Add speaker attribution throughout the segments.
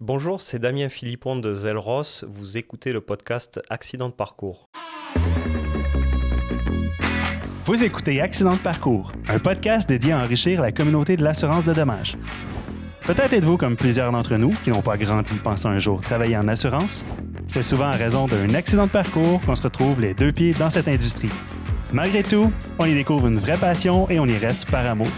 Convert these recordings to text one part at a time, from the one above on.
Speaker 1: Bonjour, c'est Damien Philippon de Zelros. Vous écoutez le podcast Accident de parcours.
Speaker 2: Vous écoutez Accident de parcours, un podcast dédié à enrichir la communauté de l'assurance de dommages. Peut-être êtes-vous comme plusieurs d'entre nous qui n'ont pas grandi pensant un jour travailler en assurance. C'est souvent en raison d'un accident de parcours qu'on se retrouve les deux pieds dans cette industrie. Malgré tout, on y découvre une vraie passion et on y reste par amour.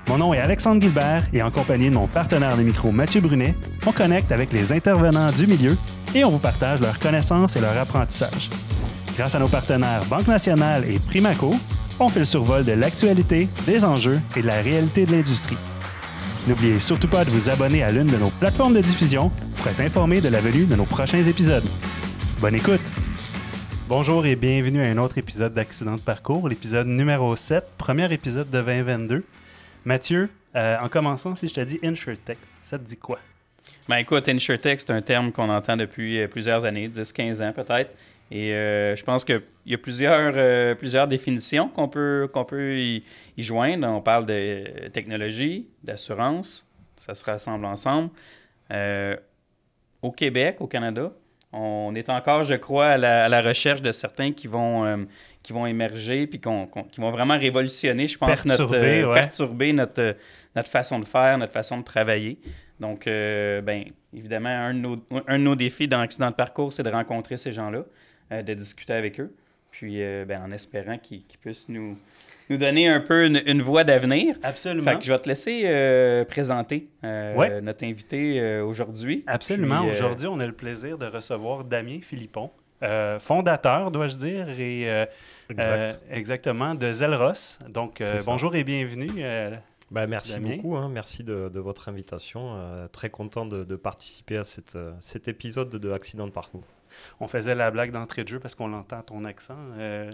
Speaker 2: Mon nom est Alexandre Guilbert et en compagnie de mon partenaire de micro Mathieu Brunet, on connecte avec les intervenants du milieu et on vous partage leurs connaissances et leur apprentissage. Grâce à nos partenaires Banque Nationale et Primaco, on fait le survol de l'actualité, des enjeux et de la réalité de l'industrie. N'oubliez surtout pas de vous abonner à l'une de nos plateformes de diffusion pour être informé de la venue de nos prochains épisodes. Bonne écoute! Bonjour et bienvenue à un autre épisode d'Accident de parcours, l'épisode numéro 7, premier épisode de 2022. Mathieu, en commençant, si je te dis InsurTech, ça te dit quoi?
Speaker 3: Ben écoute, InsurTech, c'est un terme qu'on entend depuis plusieurs années, 10-15 ans peut-être. Et je pense qu'il y a plusieurs définitions qu'on peut y joindre. On parle de technologie, d'assurance, ça se rassemble ensemble. Au Québec, au Canada, on est encore, je crois, à la recherche de certains qui vont émerger puis qui vont vraiment révolutionner, je pense, perturber notre façon de faire, notre façon de travailler. Donc, bien évidemment, un de nos défis dans l'accident de parcours, c'est de rencontrer ces gens-là, de discuter avec eux, puis en espérant qu'ils puissent nous donner un peu une voie d'avenir.
Speaker 2: Absolument.
Speaker 3: Fait que je vais te laisser présenter notre invité aujourd'hui.
Speaker 2: Absolument.
Speaker 3: Puis,
Speaker 2: aujourd'hui, on a le plaisir de recevoir Damien Philippon, fondateur, dois-je dire, et exactement, de Zelros. Donc, bonjour et bienvenue.
Speaker 1: Merci
Speaker 2: Damien.
Speaker 1: beaucoup, hein. Merci de votre invitation. Très content de participer à cet épisode de Accident de parcours.
Speaker 2: On faisait la blague d'entrée de jeu parce qu'on l'entend à ton accent.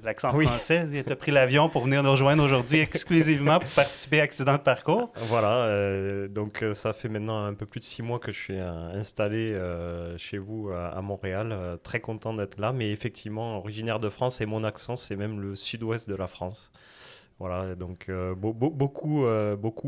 Speaker 2: L'accent français, tu as pris l'avion pour venir nous rejoindre aujourd'hui exclusivement pour participer à Accident de parcours.
Speaker 1: Voilà, donc ça fait maintenant un peu plus de 6 mois que je suis installé chez vous à Montréal. Très content d'être là, mais effectivement, originaire de France et mon accent, c'est même le sud-ouest de la France. Voilà, donc beaucoup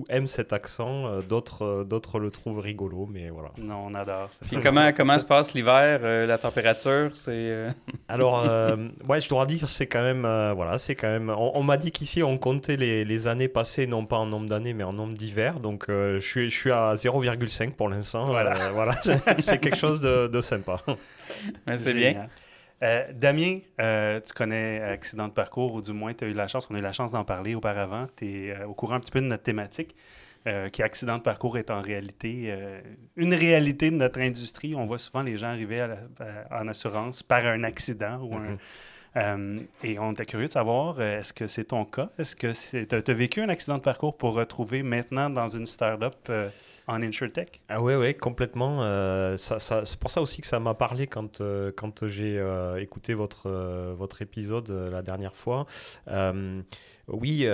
Speaker 1: aiment cet accent, d'autres le trouvent rigolo, mais voilà.
Speaker 2: Non, on adore.
Speaker 3: Puis comment se passe l'hiver, la température, c'est...
Speaker 1: Alors, je dois dire, c'est quand même, on m'a dit qu'ici, on comptait les années passées, non pas en nombre d'années, mais en nombre d'hivers, donc je suis à 0,5 pour l'instant, voilà, c'est quelque chose de sympa.
Speaker 3: C'est bien.
Speaker 2: Damien, tu connais Accident de parcours, ou du moins on a eu la chance d'en parler auparavant. Tu es au courant un petit peu de notre thématique, qui Accident de parcours est en réalité une réalité de notre industrie. On voit souvent les gens arriver en assurance par un accident ou et on était curieux de savoir, est-ce que c'est ton cas? Est-ce que tu as vécu un accident de parcours pour retrouver maintenant dans une start-up en InsurTech?
Speaker 1: Ah oui, complètement. C'est pour ça aussi que ça m'a parlé quand j'ai écouté votre épisode la dernière fois. Oui,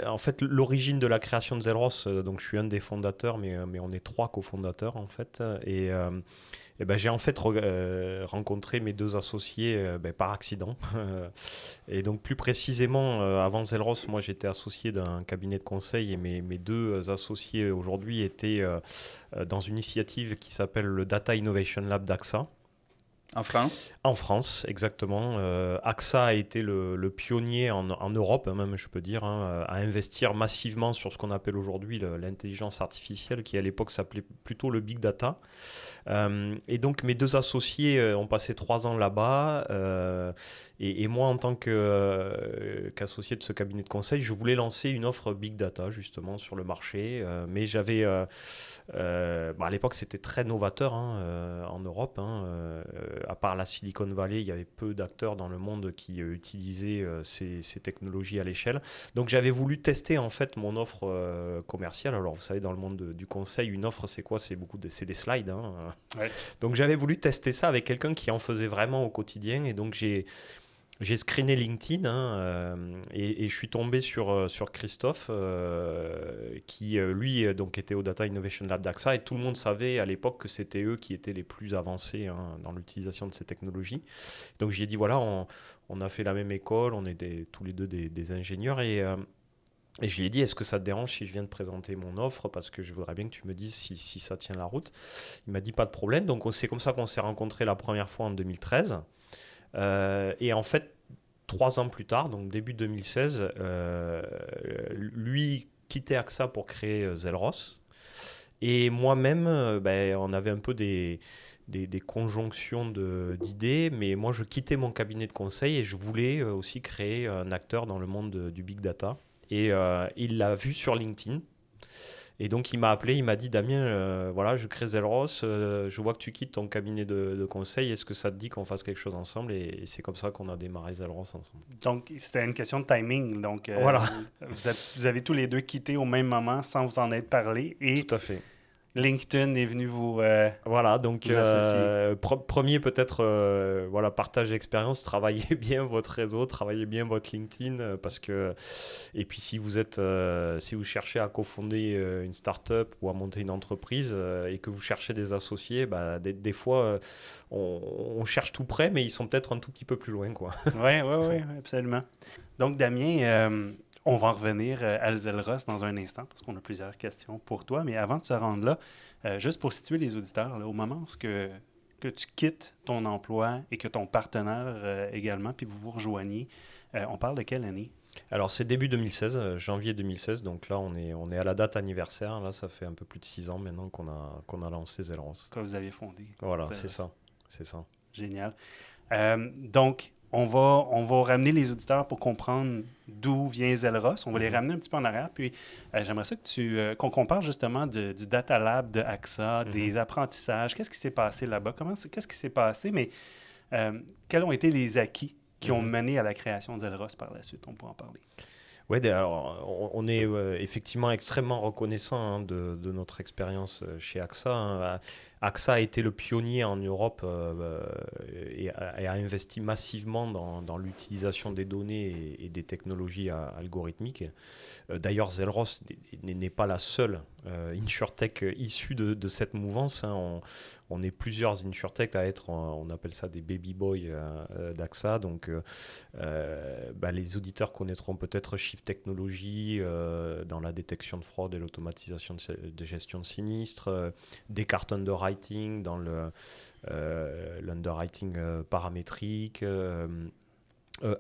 Speaker 1: en fait, l'origine de la création de Zelros, donc je suis un des fondateurs, mais on est 3 cofondateurs en fait. Et j'ai en fait rencontré mes 2 associés par accident. Et donc plus précisément, avant Zelros, moi j'étais associé d'un cabinet de conseil et mes 2 associés aujourd'hui étaient dans une initiative qui s'appelle le Data Innovation Lab d'AXA.
Speaker 3: En France?
Speaker 1: En France, exactement. AXA a été le pionnier en Europe, même je peux dire, à investir massivement sur ce qu'on appelle aujourd'hui l'intelligence artificielle, qui à l'époque s'appelait plutôt le big data. Et donc mes 2 associés ont passé 3 ans là-bas. Et moi, en tant qu'associé de ce cabinet de conseil, je voulais lancer une offre big data justement sur le marché. Mais j'avais... à l'époque, c'était très novateur en Europe. À part la Silicon Valley, il y avait peu d'acteurs dans le monde qui utilisaient ces technologies à l'échelle. Donc, j'avais voulu tester en fait mon offre commerciale. Alors, vous savez, dans le monde du conseil, une offre, c'est quoi? C'est c'est des slides.
Speaker 2: Ouais.
Speaker 1: Donc, j'avais voulu tester ça avec quelqu'un qui en faisait vraiment au quotidien. Et donc, j'ai screené LinkedIn et je suis tombé sur Christophe qui, lui, donc était au Data Innovation Lab d'AXA et tout le monde savait à l'époque que c'était eux qui étaient les plus avancés dans l'utilisation de ces technologies. Donc j'ai dit, voilà, on a fait la même école, on est tous les deux des ingénieurs et Et je lui ai dit, est-ce que ça te dérange si je viens de présenter mon offre parce que je voudrais bien que tu me dises si ça tient la route. Il m'a dit, pas de problème. Donc, c'est comme ça qu'on s'est rencontrés la première fois en 2013. Et en fait, 3 ans plus tard, donc début 2016, lui quittait AXA pour créer Zelros. Et moi-même, on avait un peu des conjonctions d'idées, mais moi, je quittais mon cabinet de conseil et je voulais aussi créer un acteur dans le monde du big data. Et il l'a vu sur LinkedIn. Et donc, il m'a appelé, il m'a dit, Damien, voilà, je crée Zelros, je vois que tu quittes ton cabinet de conseil, est-ce que ça te dit qu'on fasse quelque chose ensemble? Et c'est comme ça qu'on a démarré Zelros ensemble.
Speaker 2: Donc, c'était une question de timing. Donc,
Speaker 1: voilà.
Speaker 2: Vous avez tous les deux quitté au même moment sans vous en être parlé. Et
Speaker 1: tout à fait.
Speaker 2: LinkedIn est venu vous
Speaker 1: voilà, donc
Speaker 2: vous
Speaker 1: premier peut-être partage d'expérience, travaillez bien votre réseau, travaillez bien votre LinkedIn parce que et puis si vous cherchez à cofonder une start-up ou à monter une entreprise et que vous cherchez des associés, des fois on cherche tout près mais ils sont peut-être un tout petit peu plus loin quoi.
Speaker 2: Oui, absolument. Donc Damien, on va en revenir à Zelros dans un instant parce qu'on a plusieurs questions pour toi. Mais avant de se rendre là, juste pour situer les auditeurs, là, au moment où que tu quittes ton emploi et que ton partenaire également, puis vous vous rejoignez, on parle de quelle année?
Speaker 1: Alors, c'est début 2016, janvier 2016. Donc là, on est à la date anniversaire. Là, ça fait un peu plus de 6 ans maintenant qu'on a lancé Zelros.
Speaker 2: Que vous avez fondé.
Speaker 1: Voilà, c'est ça.
Speaker 2: Génial. Donc, on va ramener les auditeurs pour comprendre d'où vient Zelros. On va les ramener un petit peu en arrière. Puis, j'aimerais ça qu'on parle justement du Data Lab de AXA, des apprentissages. Qu'est-ce qui s'est passé là-bas? Qu'est-ce qui s'est passé? Mais quels ont été les acquis qui ont mené à la création de Zelros par la suite? On pourra en parler.
Speaker 1: Oui, alors on est effectivement extrêmement reconnaissant de notre expérience chez AXA. AXA a été le pionnier en Europe et a investi massivement dans l'utilisation des données et des technologies algorithmiques. D'ailleurs, Zelros n'est pas la seule insurtech issue de cette mouvance. On est plusieurs insurtech à être, on appelle ça des baby boys d'AXA. Donc, les auditeurs connaîtront peut-être Shift Technology dans la détection de fraude et l'automatisation de gestion de sinistres, Descartes Underwriting dans l'underwriting paramétrique,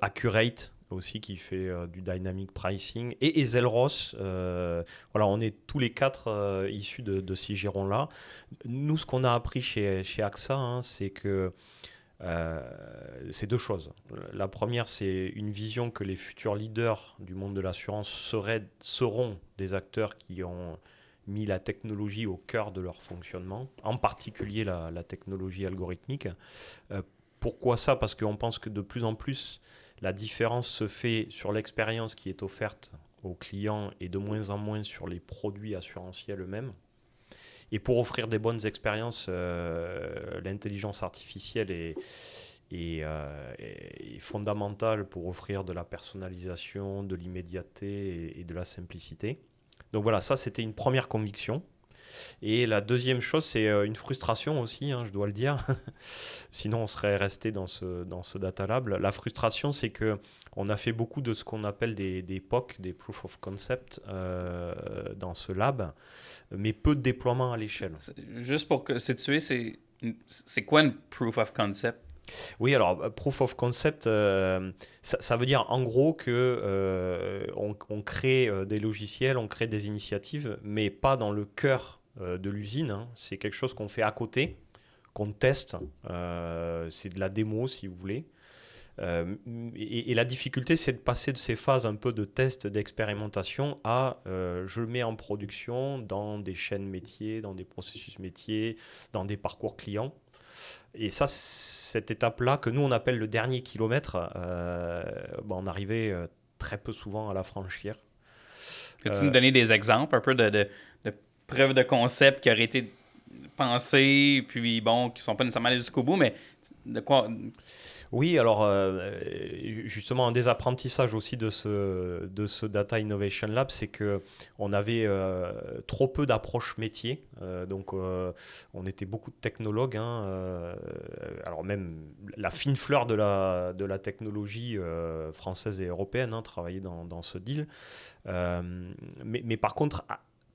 Speaker 1: Accurate aussi qui fait du dynamic pricing et Zelros. On est tous les 4 issus de ces girons-là. Nous, ce qu'on a appris chez AXA, c'est que c'est 2 choses. La première, c'est une vision que les futurs leaders du monde de l'assurance seront des acteurs qui ont mis la technologie au cœur de leur fonctionnement, en particulier la technologie algorithmique. Pourquoi ça? Parce qu'on pense que de plus en plus, la différence se fait sur l'expérience qui est offerte aux clients et de moins en moins sur les produits assurantiels eux-mêmes. Et pour offrir des bonnes expériences, l'intelligence artificielle est fondamentale pour offrir de la personnalisation, de l'immédiateté et de la simplicité. Donc voilà, ça c'était une première conviction. Et la deuxième chose, c'est une frustration aussi, je dois le dire. Sinon, on serait resté dans ce Data Lab. La frustration, c'est qu'on a fait beaucoup de ce qu'on appelle des POC, des Proof of Concept, dans ce lab, mais peu de déploiement à l'échelle.
Speaker 3: Juste pour situer, c'est quoi une Proof of Concept?
Speaker 1: Oui, alors Proof of Concept, ça veut dire en gros que on crée des logiciels, on crée des initiatives, mais pas dans le cœur de l'usine. C'est quelque chose qu'on fait à côté, qu'on teste. C'est de la démo, si vous voulez. Et la difficulté, c'est de passer de ces phases un peu de test, d'expérimentation à je le mets en production dans des chaînes métiers, dans des processus métiers, dans des parcours clients. Et ça, cette étape-là, que nous on appelle le dernier kilomètre, on arrivait très peu souvent à la franchir.
Speaker 3: Peux-tu nous donner des exemples un peu de preuves de concept qui auraient été pensées, puis qui ne sont pas nécessairement allées jusqu'au bout, mais de quoi...
Speaker 1: Oui, alors justement, un des apprentissages aussi de ce Data Innovation Lab, c'est qu'on avait trop peu d'approches métiers. Donc, on était beaucoup de technologues. Alors, même la fine fleur de la technologie française et européenne travaillait dans ce deal. Mais par contre,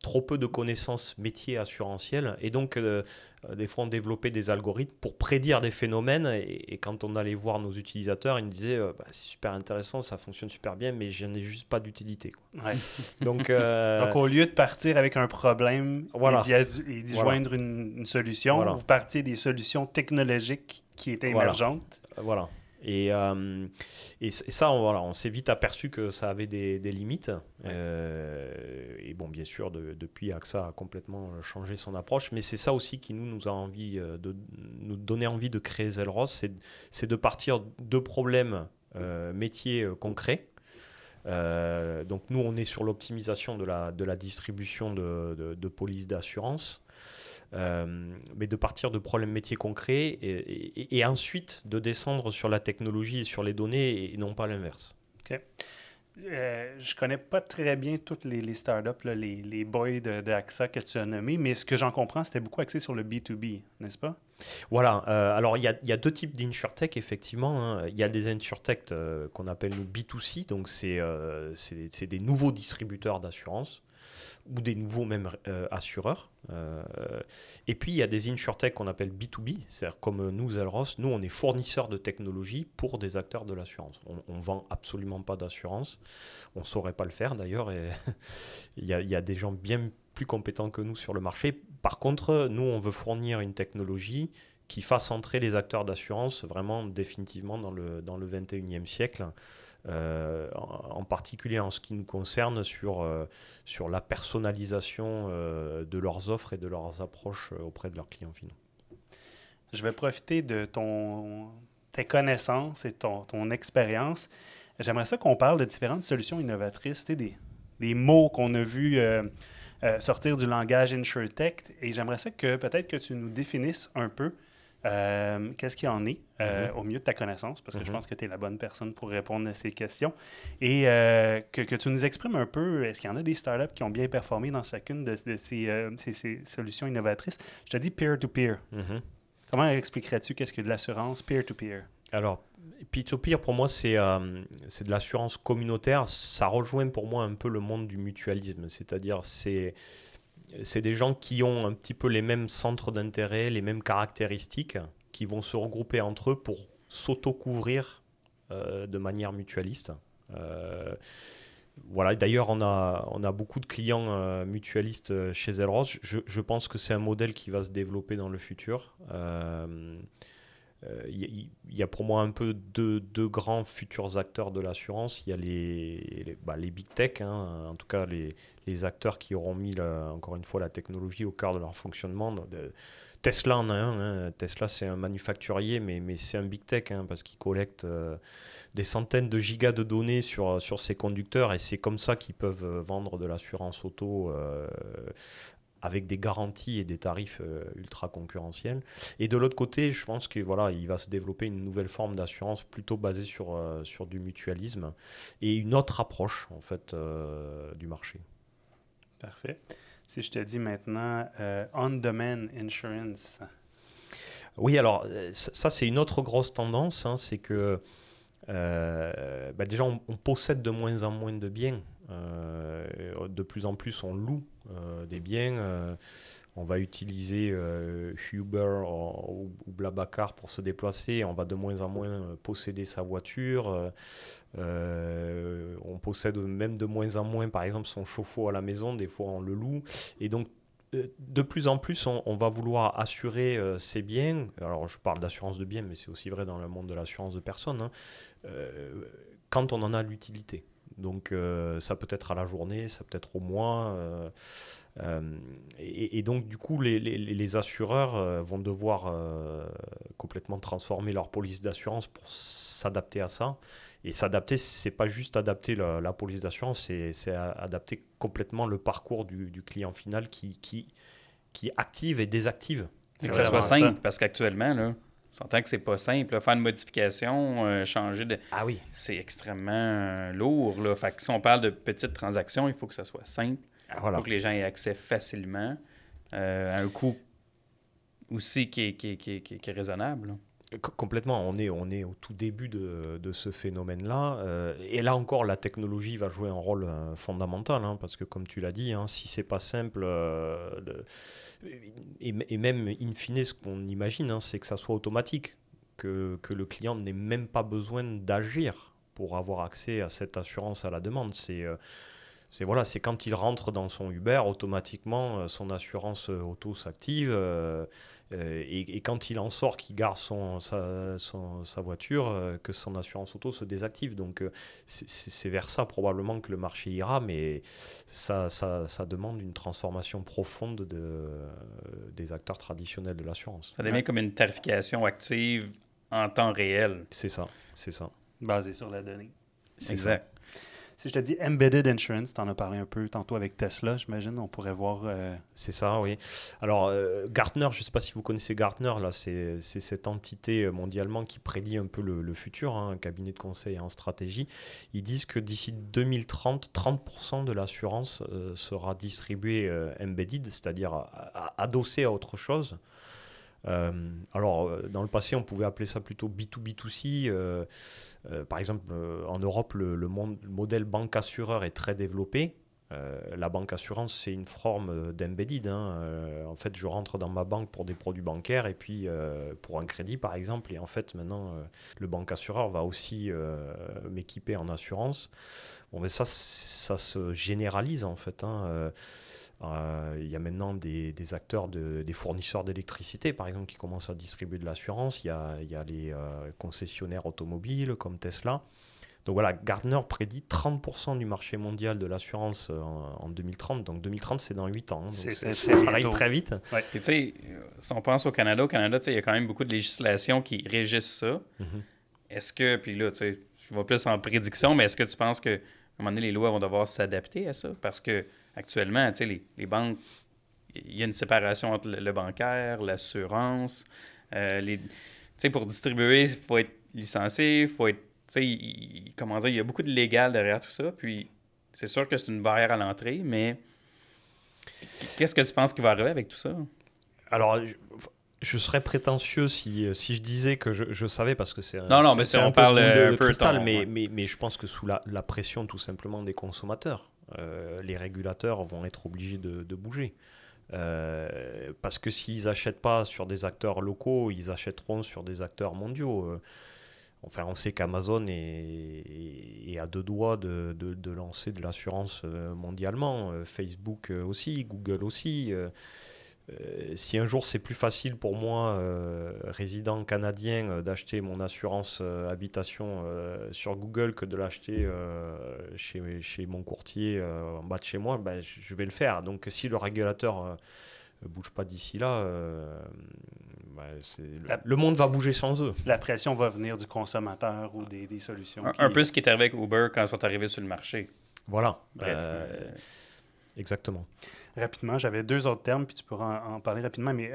Speaker 1: trop peu de connaissances métiers assurantielles. Et donc, des fois, on développait des algorithmes pour prédire des phénomènes. Et quand on allait voir nos utilisateurs, ils nous disaient c'est super intéressant, ça fonctionne super bien, mais je n'ai juste pas d'utilité.
Speaker 2: Ouais.
Speaker 1: Donc,
Speaker 2: au lieu de partir avec un problème
Speaker 1: voilà.
Speaker 2: et d'y joindre une solution, vous partiez des solutions technologiques qui étaient émergentes.
Speaker 1: Voilà. Et ça, on s'est vite aperçu que ça avait des limites. Et bon, bien sûr, depuis, AXA a complètement changé son approche. Mais c'est ça aussi qui nous a nous donner envie de créer Zelros, c'est de partir de problèmes métiers concrets. Donc nous, on est sur l'optimisation de la distribution de polices d'assurance. Mais de partir de problèmes métiers concrets et ensuite de descendre sur la technologie et sur les données et non pas l'inverse.
Speaker 2: OK. Je connais pas très bien toutes les startups, là, les boys d'AXA que tu as nommés, mais ce que j'en comprends, c'était beaucoup axé sur le B2B, n'est-ce pas?
Speaker 1: Voilà. Alors, il y a deux types d'insurtech, effectivement. Il y a des insurtech qu'on appelle nous B2C, donc c'est des nouveaux distributeurs d'assurance ou des nouveaux même assureurs. Et puis, il y a des insurtech qu'on appelle B2B, c'est-à-dire comme nous, Zelros, nous, on est fournisseurs de technologie pour des acteurs de l'assurance. On ne vend absolument pas d'assurance. On ne saurait pas le faire, d'ailleurs. Et il y a des gens bien plus compétents que nous sur le marché. Par contre, nous, on veut fournir une technologie qui fasse entrer les acteurs d'assurance vraiment définitivement dans le 21e siècle. En particulier en ce qui nous concerne sur la personnalisation de leurs offres et de leurs approches auprès de leurs clients finaux.
Speaker 2: Je vais profiter de tes connaissances et ton expérience. J'aimerais ça qu'on parle de différentes solutions innovatrices, des mots qu'on a vus sortir du langage InsurTech. Et j'aimerais ça que peut-être que tu nous définisses un peu qu'est-ce qu'il y en est au mieux de ta connaissance, parce que je pense que tu es la bonne personne pour répondre à ces questions. Et que tu nous exprimes un peu, est-ce qu'il y en a des startups qui ont bien performé dans chacune de ces solutions innovatrices? Je te dis peer-to-peer. Comment expliquerais-tu qu'est-ce que de l'assurance peer-to-peer?
Speaker 1: Alors, peer-to-peer, pour moi, c'est de l'assurance communautaire. Ça rejoint pour moi un peu le monde du mutualisme, c'est-à-dire c'est des gens qui ont un petit peu les mêmes centres d'intérêt, les mêmes caractéristiques, qui vont se regrouper entre eux pour s'auto-couvrir de manière mutualiste. Voilà. D'ailleurs, on a beaucoup de clients mutualistes chez Zelros. Je pense que c'est un modèle qui va se développer dans le futur. Il y a pour moi un peu deux grands futurs acteurs de l'assurance. Il y a les big tech, en tout cas les acteurs qui auront mis encore une fois la technologie au cœur de leur fonctionnement. Tesla en a un. Tesla, c'est un manufacturier, mais c'est un big tech parce qu'il collecte des centaines de gigas de données sur ses conducteurs et c'est comme ça qu'ils peuvent vendre de l'assurance auto avec des garanties et des tarifs ultra concurrentiels. Et de l'autre côté, je pense que il va se développer une nouvelle forme d'assurance plutôt basée sur du mutualisme et une autre approche en fait du marché.
Speaker 2: Parfait. Si je te dis maintenant on-demand insurance.
Speaker 1: Oui, alors ça c'est une autre grosse tendance, c'est que déjà on possède de moins en moins de biens. De plus en plus on loue des biens. On va utiliser Uber ou Blablacar pour se déplacer. On va de moins en moins posséder sa voiture. On possède même de moins en moins, par exemple, son chauffe-eau à la maison. Des fois, on le loue. Et donc, de plus en plus, on va vouloir assurer ses biens. Alors, je parle d'assurance de biens, mais c'est aussi vrai dans le monde de l'assurance de personnes. Quand on en a l'utilité. Donc, ça peut être à la journée, ça peut être au mois. Et donc, du coup, les assureurs vont devoir complètement transformer leur police d'assurance pour s'adapter à ça. Et s'adapter, c'est pas juste adapter la police d'assurance, c'est adapter complètement le parcours du client final qui active et désactive.
Speaker 3: Que ça soit simple, parce qu'actuellement, là, s'entend que c'est pas simple. Là. Faire une modification, changer de...
Speaker 1: Ah oui.
Speaker 3: C'est extrêmement lourd. Là. Fait que si on parle de petites transactions, il faut que ça soit simple.
Speaker 1: Ah,
Speaker 3: Il
Speaker 1: voilà.
Speaker 3: faut que les gens aient accès facilement à un coût aussi qui est raisonnable. Là.
Speaker 1: Complètement, on est au tout début de ce phénomène-là. Et là encore, la technologie va jouer un rôle fondamental, hein, parce que comme tu l'as dit, hein, si c'est pas simple, et même in fine, ce qu'on imagine, hein, c'est que ça soit automatique, que le client n'ait même pas besoin d'agir pour avoir accès à cette assurance à la demande. C'est quand il rentre dans son Uber, automatiquement, son assurance auto s'active. Et quand il en sort, qu'il gare sa voiture, que son assurance auto se désactive. Donc c'est vers ça probablement que le marché ira, mais ça demande une transformation profonde des acteurs traditionnels de l'assurance.
Speaker 3: Ça devient comme une tarification active en temps réel.
Speaker 1: C'est ça, c'est ça.
Speaker 2: Basé sur la donnée.
Speaker 3: Exact.
Speaker 2: Ça. Si je te dis embedded insurance, tu en as parlé un peu tantôt avec Tesla, j'imagine, on pourrait voir...
Speaker 1: C'est ça, oui. Alors, Gartner, je ne sais pas si vous connaissez Gartner, là, c'est cette entité mondialement qui prédit un peu le futur, hein, un cabinet de conseil en stratégie. Ils disent que d'ici 2030, 30% de l'assurance sera distribuée embedded, c'est-à-dire adossée à autre chose. Alors, dans le passé, on pouvait appeler ça plutôt B2B2C. Par exemple, en Europe, le modèle banque-assureur est très développé. La banque-assurance, c'est une forme d'embedded. Hein. En fait, je rentre dans ma banque pour des produits bancaires et puis pour un crédit, par exemple. Et en fait, maintenant, le banque-assureur va aussi m'équiper en assurance. Bon, mais ça se généralise, en fait. Hein. Il y a maintenant des acteurs, des fournisseurs d'électricité, par exemple, qui commencent à distribuer de l'assurance. Il y a les concessionnaires automobiles comme Tesla. Donc voilà, Gartner prédit 30% du marché mondial de l'assurance en 2030. Donc 2030, c'est dans 8 ans. Donc ça arrive très vite.
Speaker 3: Ouais. Puis tu sais, si on pense au Canada, il y a quand même beaucoup de législation qui régissent ça.
Speaker 1: Mm-hmm.
Speaker 3: Est-ce que, puis là, tu sais, je vais plus en prédiction, mais est-ce que tu penses qu'à un moment donné, les lois vont devoir s'adapter à ça? Parce que actuellement, tu sais, les banques, il y a une séparation entre le bancaire, l'assurance. Tu sais, pour distribuer, il faut être licencié, il faut être, tu sais, comment dire, il y a beaucoup de légal derrière tout ça. Puis, c'est sûr que c'est une barrière à l'entrée, mais qu'est-ce que tu penses qui va arriver avec tout ça?
Speaker 1: Alors, je serais prétentieux si je disais que je savais, parce que c'est
Speaker 3: non, mais si on parle
Speaker 1: de
Speaker 3: un peu
Speaker 1: cristal,
Speaker 3: ouais.
Speaker 1: mais je pense que sous la pression tout simplement des consommateurs, les régulateurs vont être obligés de bouger. Parce que s'ils n'achètent pas sur des acteurs locaux, ils achèteront sur des acteurs mondiaux. Enfin, on sait qu'Amazon est à deux doigts de lancer de l'assurance mondialement. Facebook aussi, Google aussi. Si un jour c'est plus facile pour moi, résident canadien, d'acheter mon assurance habitation sur Google que de l'acheter chez mon courtier en bas de chez moi, ben, je vais le faire. Donc si le régulateur ne bouge pas d'ici là, le monde va bouger sans eux.
Speaker 2: La pression va venir du consommateur ou des solutions.
Speaker 3: Un peu ce qui est arrivé avec Uber quand ils sont arrivés sur le marché.
Speaker 1: Voilà.
Speaker 3: Bref.
Speaker 1: Exactement.
Speaker 2: Rapidement, j'avais deux autres termes, puis tu pourras en parler rapidement, mais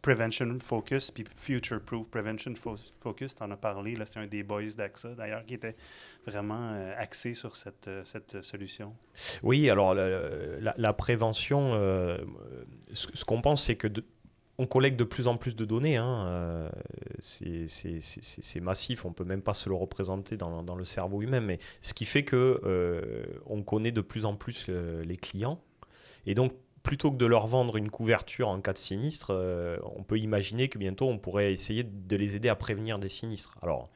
Speaker 2: Prevention Focus, puis Future Proof. Prevention Focus, tu en as parlé, là, c'est un des boys d'AXA, d'ailleurs, qui était vraiment axé sur cette solution.
Speaker 1: Oui, alors la prévention, ce qu'on pense, c'est que on collecte de plus en plus de données. Hein, c'est massif, on ne peut même pas se le représenter dans le cerveau humain, mais ce qui fait qu'on connaît de plus en plus les clients. Et donc, plutôt que de leur vendre une couverture en cas de sinistre, on peut imaginer que bientôt, on pourrait essayer de les aider à prévenir des sinistres. Alors,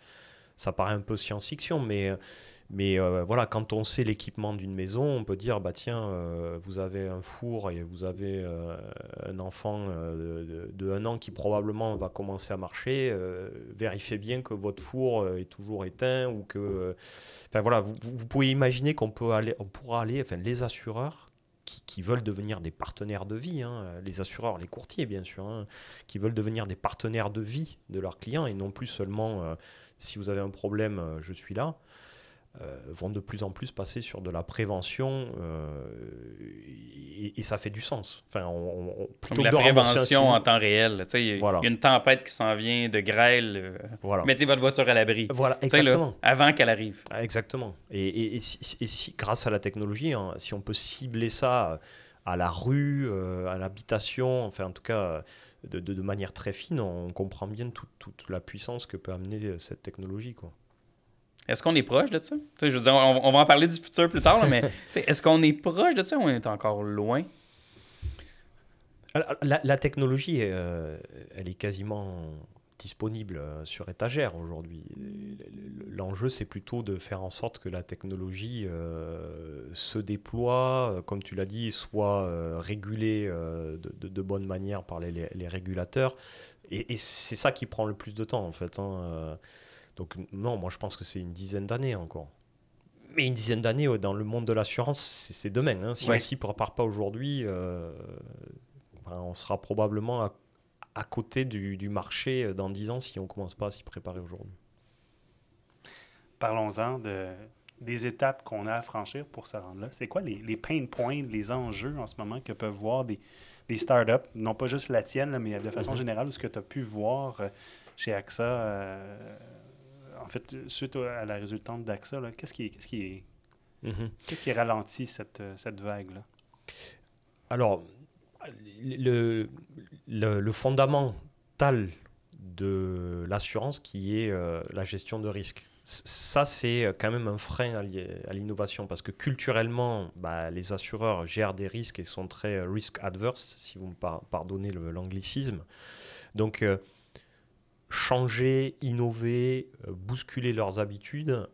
Speaker 1: ça paraît un peu science-fiction, mais voilà, quand on sait l'équipement d'une maison, on peut dire, bah tiens, vous avez un four et vous avez un enfant de 1 an qui probablement va commencer à marcher, vérifiez bien que votre four est toujours éteint ou que... Enfin voilà, vous pouvez imaginer qu'on pourra aller, enfin les assureurs, qui veulent devenir des partenaires de vie, hein, les assureurs, les courtiers bien sûr, hein, qui veulent devenir des partenaires de vie de leurs clients et non plus seulement si vous avez un problème, je suis là. vont de plus en plus passer sur de la prévention et ça fait du sens. Enfin,
Speaker 3: plutôt donc la prévention en temps réel. Il y a une tempête qui s'en vient de grêle. Mettez votre voiture à l'abri.
Speaker 1: Voilà, exactement.
Speaker 3: Là, avant qu'elle arrive.
Speaker 1: Exactement. Et si, grâce à la technologie, hein, si on peut cibler ça à la rue, à l'habitation, enfin en tout cas de manière très fine, on comprend bien toute la puissance que peut amener cette technologie, quoi.
Speaker 3: Est-ce qu'on est proche de ça? Je veux dire, on va en parler du futur plus tard, là, mais est-ce qu'on est proche de ça ou on est encore loin?
Speaker 1: La technologie, elle est quasiment disponible sur étagère aujourd'hui. L'enjeu, c'est plutôt de faire en sorte que la technologie se déploie, comme tu l'as dit, soit régulée de bonne manière par les régulateurs. Et c'est ça qui prend le plus de temps, en fait, hein. Donc non, moi je pense que c'est une dizaine d'années encore. Mais une dizaine d'années dans le monde de l'assurance, c'est demain, hein. Si on ne s'y prépare pas aujourd'hui, on sera probablement à côté du marché dans 10 ans si on ne commence pas à s'y préparer aujourd'hui.
Speaker 2: Parlons-en des étapes qu'on a à franchir pour se rendre là. C'est quoi les pain points, les enjeux en ce moment que peuvent voir des startups, non pas juste la tienne, là, mais de façon générale, ce que tu as pu voir chez AXA en fait, suite à la résultante d'AXA, là, qu'est-ce qui ralentit cette vague-là?
Speaker 1: Alors, le fondamental de l'assurance qui est la gestion de risque. Ça, c'est quand même un frein à l'innovation parce que culturellement, les assureurs gèrent des risques et sont très risk adverse, si vous me pardonnez l'anglicisme. Donc, changer, innover, bousculer leurs habitudes,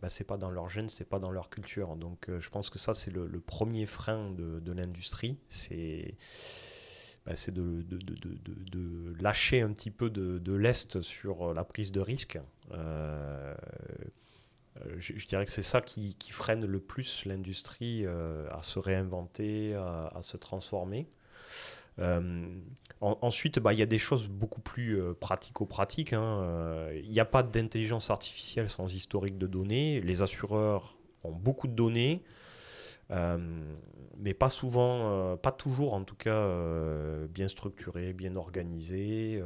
Speaker 1: c'est pas dans leur gène, c'est pas dans leur culture. Donc je pense que ça c'est le premier frein de l'industrie, c'est de lâcher un petit peu de lest sur la prise de risque. Je dirais que c'est ça qui freine le plus l'industrie à se réinventer, à se transformer. Ensuite, il y a des choses beaucoup plus pratico-pratiques, hein. Il n'y a pas d'intelligence artificielle sans historique de données. Les assureurs ont beaucoup de données, mais pas souvent, pas toujours en tout cas, bien structurées, bien organisées,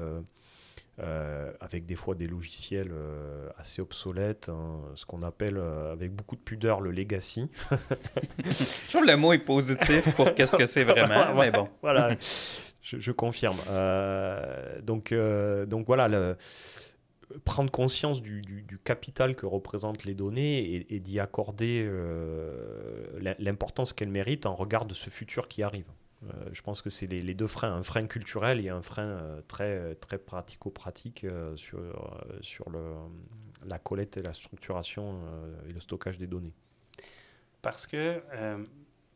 Speaker 1: avec des fois des logiciels assez obsolètes, hein, ce qu'on appelle avec beaucoup de pudeur le legacy.
Speaker 3: Je trouve que le mot est positif pour qu'est-ce que c'est vraiment, mais bon.
Speaker 1: Voilà, je confirme. Donc voilà, prendre conscience du capital que représentent les données et d'y accorder l'importance qu'elles méritent en regard de ce futur qui arrive. Je pense que c'est les deux freins, un frein culturel et un frein très, très pratico-pratique sur la collecte et la structuration et le stockage des données.
Speaker 2: Parce que,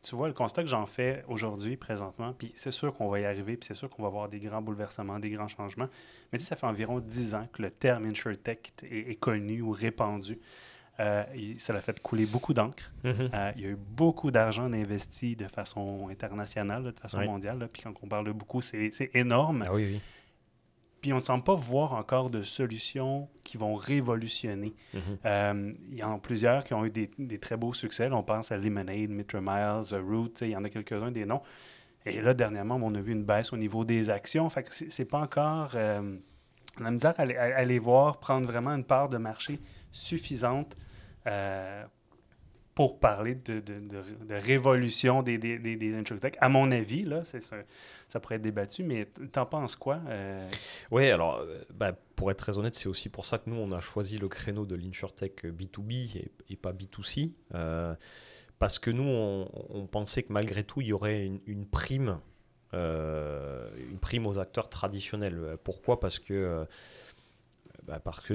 Speaker 2: tu vois, le constat que j'en fais aujourd'hui, présentement, puis c'est sûr qu'on va y arriver, puis c'est sûr qu'on va avoir des grands bouleversements, des grands changements, mais tu sais, ça fait environ 10 ans que le terme InsurTech est connu ou répandu. Ça l'a fait couler beaucoup d'encre.
Speaker 1: Mm-hmm.
Speaker 2: Il y a eu beaucoup d'argent investi de façon internationale, de façon mondiale. Là. Puis quand on parle de beaucoup, c'est énorme.
Speaker 1: Ah oui.
Speaker 2: Puis on ne semble pas voir encore de solutions qui vont révolutionner.
Speaker 1: Mm-hmm.
Speaker 2: Il y en a plusieurs qui ont eu des très beaux succès. Là, on pense à Lemonade, Mitra Miles, Root, il y en a quelques-uns des noms. Et là, dernièrement, on a vu une baisse au niveau des actions. Fait que c'est pas encore... on a misère à aller voir, prendre vraiment une part de marché suffisante pour parler de révolution des InsurTech. À mon avis, là, ça pourrait être débattu, mais t'en penses quoi?
Speaker 1: Oui, alors, pour être très honnête, c'est aussi pour ça que nous, on a choisi le créneau de l'InsurTech B2B et pas B2C. Parce que nous, on pensait que malgré tout, il y aurait une prime aux acteurs traditionnels. Pourquoi ? Parce que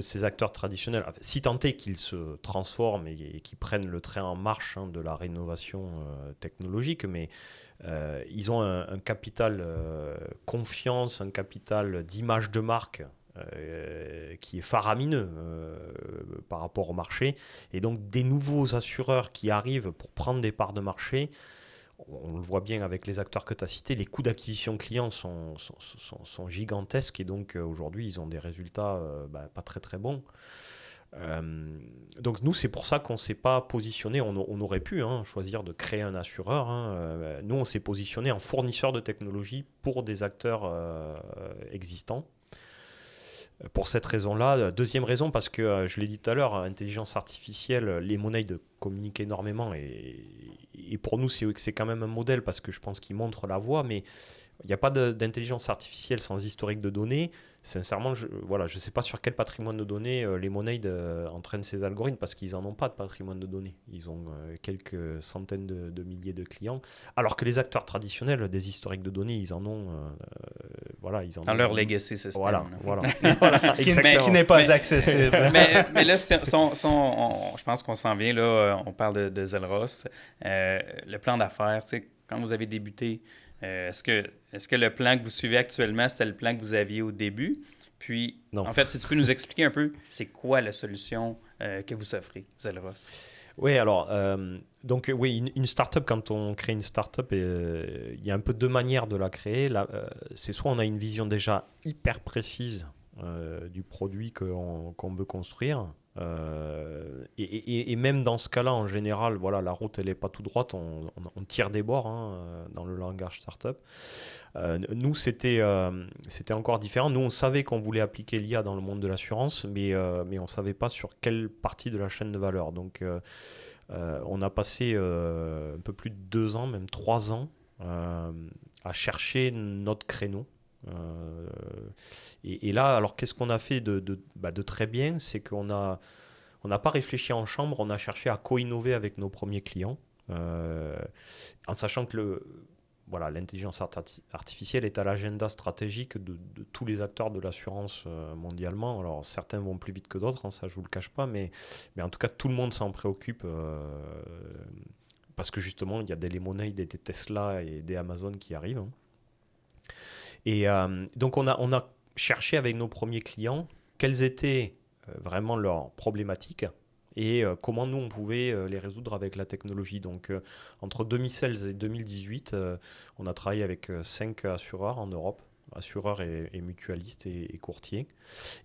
Speaker 1: ces acteurs traditionnels, si tant est qu'ils se transforment et qu'ils prennent le train en marche de la rénovation technologique, mais ils ont un capital confiance, un capital d'image de marque qui est faramineux par rapport au marché. Et donc des nouveaux assureurs qui arrivent pour prendre des parts de marché, on le voit bien avec les acteurs que tu as cités, les coûts d'acquisition clients sont gigantesques et donc aujourd'hui ils ont des résultats pas très très bons. Donc nous, c'est pour ça qu'on ne s'est pas positionné, on aurait pu choisir de créer un assureur. Nous, on s'est positionné en fournisseur de technologie pour des acteurs existants. Pour cette raison-là. Deuxième raison, parce que je l'ai dit tout à l'heure, intelligence artificielle, les Moneyd communiquent énormément et pour nous, c'est quand même un modèle parce que je pense qu'il montre la voie, mais il n'y a pas d'intelligence artificielle sans historique de données. Sincèrement, je ne sais pas sur quel patrimoine de données les Moneyd entraînent ces algorithmes parce qu'ils n'en ont pas de patrimoine de données. Ils ont quelques centaines de milliers de clients, alors que les acteurs traditionnels des historiques de données, ils en ont.
Speaker 3: Dans leur legacy system.
Speaker 1: Voilà.
Speaker 2: Qui n'est pas accessible.
Speaker 3: mais là, je pense qu'on s'en vient, là, on parle de Zelros. Le plan d'affaires, quand vous avez débuté, est-ce que le plan que vous suivez actuellement, c'était le plan que vous aviez au début? Puis,
Speaker 1: non.
Speaker 3: En fait, si tu peux nous expliquer un peu, c'est quoi la solution que vous offrez, Zelros?
Speaker 1: Oui, alors, une start-up, quand on crée une start-up, il y a un peu deux manières de la créer. C'est soit on a une vision déjà hyper précise du produit qu'on veut construire. Et même dans ce cas-là, en général, la route, elle n'est pas tout droite, on tire des bords dans le langage startup. Nous, c'était encore différent. Nous, on savait qu'on voulait appliquer l'IA dans le monde de l'assurance, mais on ne savait pas sur quelle partie de la chaîne de valeur. Donc, on a passé un peu plus de 2 ans, même 3 ans, à chercher notre créneau. Et là, alors qu'est-ce qu'on a fait de très bien, c'est qu'on n'a pas réfléchi en chambre, on a cherché à co-innover avec nos premiers clients, en sachant que l'intelligence artificielle est à l'agenda stratégique de tous les acteurs de l'assurance mondialement. Alors certains vont plus vite que d'autres, ça je ne vous le cache pas, mais en tout cas tout le monde s'en préoccupe parce que justement il y a des Lemonade, des Tesla et des Amazon qui arrivent. Et donc on a cherché avec nos premiers clients quelles étaient vraiment leurs problématiques et comment nous on pouvait les résoudre avec la technologie. Donc entre 2016 et 2018, on a travaillé avec 5 assureurs en Europe, assureurs et mutualistes et courtiers.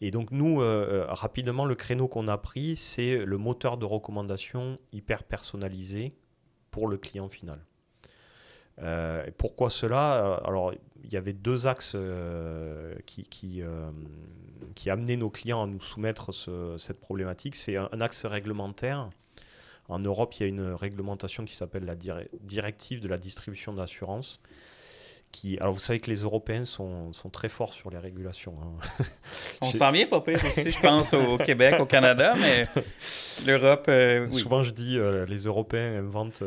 Speaker 1: Et donc nous, rapidement, le créneau qu'on a pris, c'est le moteur de recommandation hyper personnalisé pour le client final. Pourquoi cela? Alors, il y avait 2 axes qui amenaient nos clients à nous soumettre cette problématique. C'est un axe réglementaire. En Europe, il y a une réglementation qui s'appelle la directive de la distribution d'assurance. Alors, vous savez que les Européens sont très forts sur les régulations.
Speaker 3: On s'en vient pas pire aussi, je pense, au Québec, au Canada, mais l'Europe, oui.
Speaker 1: Souvent, je dis les Européens inventent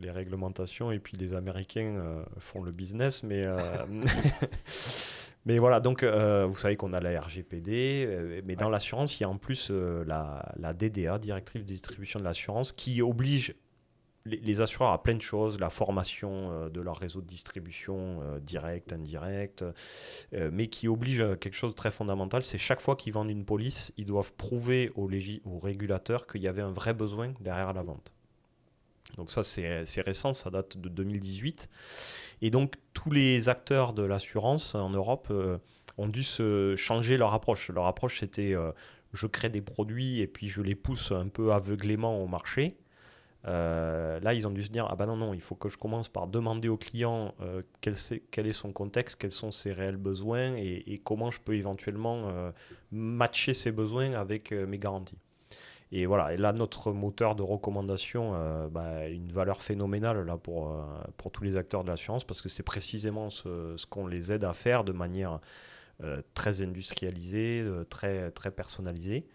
Speaker 1: les réglementations et puis les Américains font le business. Mais voilà, donc vous savez qu'on a la RGPD, mais dans l'assurance, il y a en plus la DDA, Directive de distribution de l'assurance, qui oblige les assureurs à plein de choses, la formation de leur réseau de distribution direct, indirect, mais qui oblige à quelque chose de très fondamental, c'est chaque fois qu'ils vendent une police, ils doivent prouver aux régulateurs qu'il y avait un vrai besoin derrière la vente. Donc ça, c'est récent, ça date de 2018. Et donc, tous les acteurs de l'assurance en Europe ont dû changer leur approche. Leur approche, c'était je crée des produits et puis je les pousse un peu aveuglément au marché. Là, ils ont dû se dire ah ben non, il faut que je commence par demander au client quel est son contexte, quels sont ses réels besoins et comment je peux éventuellement matcher ses besoins avec mes garanties. Et voilà, et là, notre moteur de recommandation a une valeur phénoménale là, pour tous les acteurs de l'assurance parce que c'est précisément ce qu'on les aide à faire de manière très industrialisée, très, très personnalisée.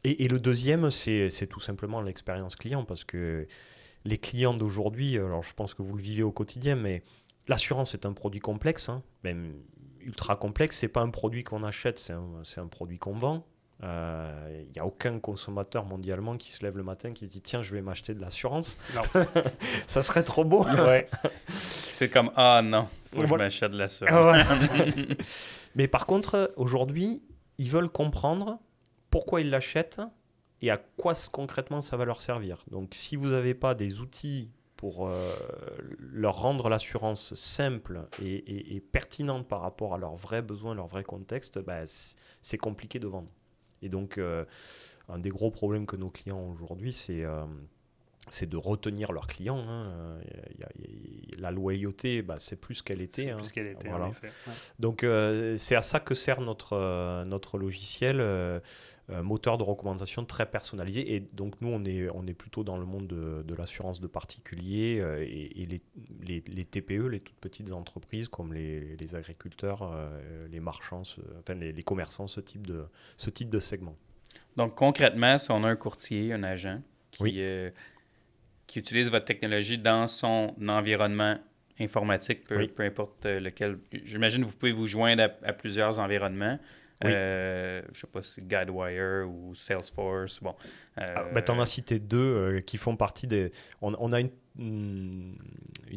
Speaker 1: Et le deuxième, c'est tout simplement l'expérience client, parce que les clients d'aujourd'hui, alors je pense que vous le vivez au quotidien, mais l'assurance est un produit complexe, même ultra complexe. Ce n'est pas un produit qu'on achète, c'est un produit qu'on vend. Il n'y a aucun consommateur mondialement qui se lève le matin qui se dit tiens, je vais m'acheter de l'assurance. Non. Ça serait trop beau.
Speaker 3: Ouais. C'est comme ah non, faut que je m'achète de l'assurance.
Speaker 1: Mais par contre, aujourd'hui, ils veulent comprendre pourquoi ils l'achètent et à quoi concrètement ça va leur servir. Donc si vous n'avez pas des outils pour leur rendre l'assurance simple et pertinente par rapport à leurs vrais besoins, leur vrai contexte, c'est compliqué de vendre. Et donc, un des gros problèmes que nos clients ont aujourd'hui, c'est de retenir leurs clients. Hein. La loyauté, c'est plus ce qu'elle était.
Speaker 2: C'est
Speaker 1: hein.
Speaker 2: plus ce qu'elle était,
Speaker 1: Voilà.
Speaker 2: en effet. Ouais.
Speaker 1: Donc, c'est à ça que sert notre logiciel, moteur de recommandation très personnalisé. Et donc, nous, on est plutôt dans le monde de l'assurance de particuliers et les TPE, les toutes petites entreprises, comme les agriculteurs, les marchands, les commerçants, ce type de segment.
Speaker 3: Donc, concrètement, si on a un courtier, un agent
Speaker 1: Oui.
Speaker 3: qui utilise votre technologie dans son environnement informatique, peu importe lequel. J'imagine que vous pouvez vous joindre à plusieurs environnements.
Speaker 1: Oui.
Speaker 3: Je ne sais pas si Guidewire ou Salesforce. Bon.
Speaker 1: Tu en as cité deux qui font partie des... On a une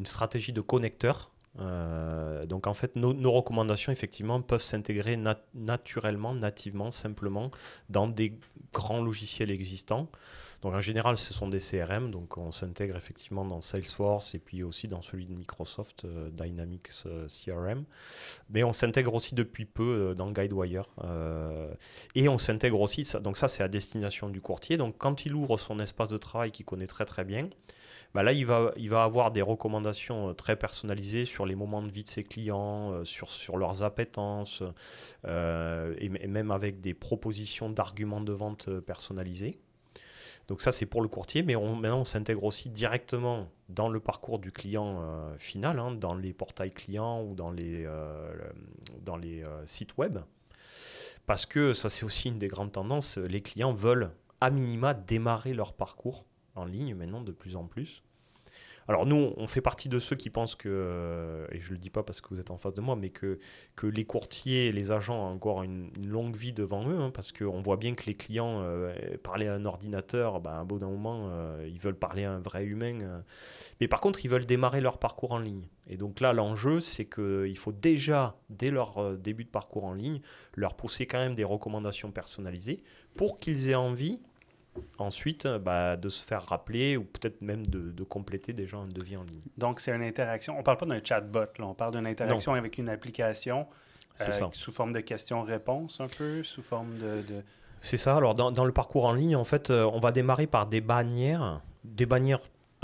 Speaker 1: stratégie de connecteurs. Donc en fait, nos recommandations effectivement peuvent s'intégrer naturellement, nativement, simplement dans des grands logiciels existants. Donc en général, ce sont des CRM, donc on s'intègre effectivement dans Salesforce et puis aussi dans celui de Microsoft, Dynamics CRM. Mais on s'intègre aussi depuis peu dans Guidewire. Et on s'intègre aussi, donc ça c'est à destination du courtier. Donc quand il ouvre son espace de travail qu'il connaît très très bien, là il va avoir des recommandations très personnalisées sur les moments de vie de ses clients, sur leurs appétences, et même avec des propositions d'arguments de vente personnalisés. Donc ça, c'est pour le courtier, mais maintenant, on s'intègre aussi directement dans le parcours du client final, hein, dans les portails clients ou dans les sites web. Parce que ça, c'est aussi une des grandes tendances. Les clients veulent, à minima, démarrer leur parcours en ligne, maintenant, de plus en plus. Alors nous, on fait partie de ceux qui pensent que, et je ne le dis pas parce que vous êtes en face de moi, mais que les courtiers et les agents ont encore une longue vie devant eux, hein, parce qu'on voit bien que les clients parler à un ordinateur, à un bon moment, ils veulent parler à un vrai humain. Mais par contre, ils veulent démarrer leur parcours en ligne. Et donc là, l'enjeu, c'est qu'il faut déjà, dès leur début de parcours en ligne, leur pousser quand même des recommandations personnalisées pour qu'ils aient envie ensuite de se faire rappeler ou peut-être même de compléter déjà un devis en ligne.
Speaker 2: Donc, c'est une interaction. On ne parle pas d'un chatbot, là. On parle d'une interaction avec une application sous forme de questions-réponses un peu, sous forme de...
Speaker 1: C'est ça. Alors, dans le parcours en ligne, en fait, on va démarrer par des bannières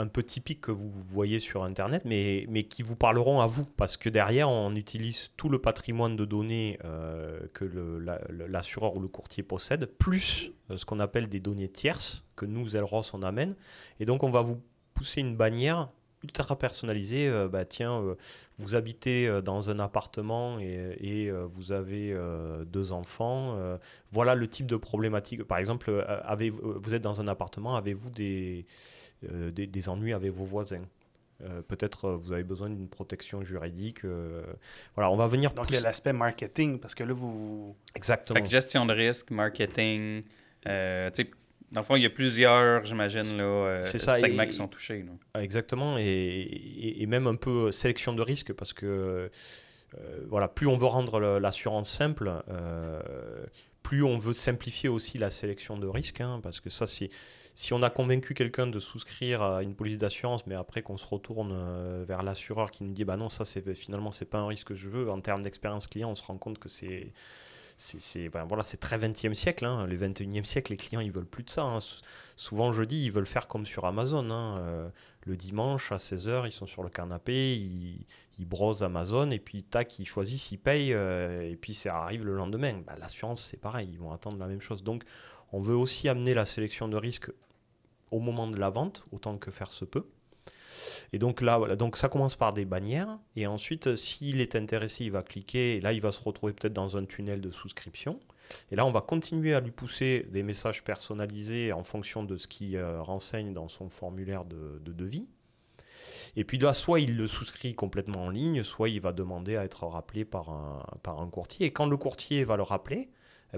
Speaker 1: un peu typiques que vous voyez sur Internet, mais qui vous parleront à vous, parce que derrière, on utilise tout le patrimoine de données que l'assureur ou le courtier possède, plus ce qu'on appelle des données tierces, que nous, Zelros, on amène. Et donc, on va vous pousser une bannière ultra personnalisée. Vous habitez dans un appartement et vous avez 2 enfants. Voilà le type de problématique. Par exemple, vous êtes dans un appartement, avez-vous des ennuis avec vos voisins? Peut-être vous avez besoin d'une protection juridique. Voilà, on va venir...
Speaker 2: Donc, il y a l'aspect marketing, parce que là, vous...
Speaker 1: Exactement.
Speaker 3: Fait que gestion de risque, marketing, dans le fond, il y a plusieurs, j'imagine, segments qui sont touchés. Là.
Speaker 1: Exactement, et même un peu sélection de risque, parce que plus on veut rendre l'assurance simple, plus on veut simplifier aussi la sélection de risque, hein, parce que ça, si on a convaincu quelqu'un de souscrire à une police d'assurance, mais après qu'on se retourne vers l'assureur qui nous dit non, ça finalement c'est pas un risque que je veux, en termes d'expérience client, on se rend compte que c'est très 20e siècle. Hein. Le 21e siècle, les clients, ils veulent plus de ça. Hein. Souvent, je dis, ils veulent faire comme sur Amazon. Hein. Le dimanche, à 16h, ils sont sur le canapé, ils brossent Amazon, et puis, tac, ils choisissent, ils payent, et puis ça arrive le lendemain. L'assurance, c'est pareil, ils vont attendre la même chose. Donc, on veut aussi amener la sélection de risque au moment de la vente, autant que faire se peut. Et donc là, voilà, donc ça commence par des bannières, et ensuite, s'il est intéressé, il va cliquer, et là, il va se retrouver peut-être dans un tunnel de souscription. Et là, on va continuer à lui pousser des messages personnalisés en fonction de ce qu'il renseigne dans son formulaire de devis. Et puis là, soit il le souscrit complètement en ligne, soit il va demander à être rappelé par un courtier. Et quand le courtier va le rappeler,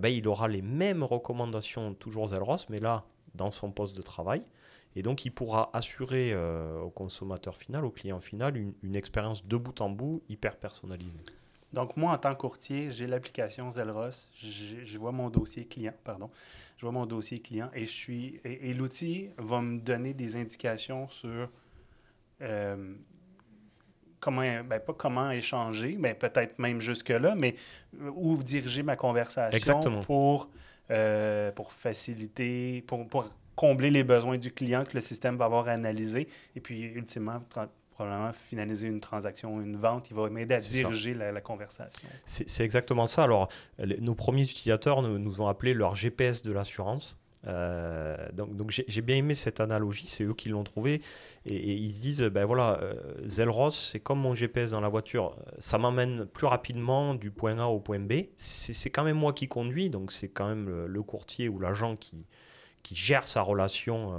Speaker 1: il aura les mêmes recommandations, toujours Zelros, mais là, dans son poste de travail. Et donc, il pourra assurer au consommateur final, au client final, une expérience de bout en bout hyper personnalisée.
Speaker 2: Donc, moi, en tant que courtier, j'ai l'application Zelros, je vois mon dossier client, Je vois mon dossier client et l'outil va me donner des indications sur pas comment échanger, mais peut-être même jusque-là, mais où diriger ma conversation.
Speaker 1: Exactement.
Speaker 2: Pour pour faciliter, pour combler les besoins du client que le système va avoir analysé. Et puis, ultimement, probablement finaliser une transaction, une vente. Il va m'aider à diriger la conversation.
Speaker 1: C'est exactement ça. Alors, nos premiers utilisateurs nous ont appelé leur GPS de l'assurance. Donc j'ai bien aimé cette analogie, c'est eux qui l'ont trouvé et ils se disent ben voilà, Zelros c'est comme mon GPS dans la voiture, ça m'amène plus rapidement du point A au point B, c'est quand même moi qui conduis, donc c'est quand même le courtier ou l'agent qui gère sa relation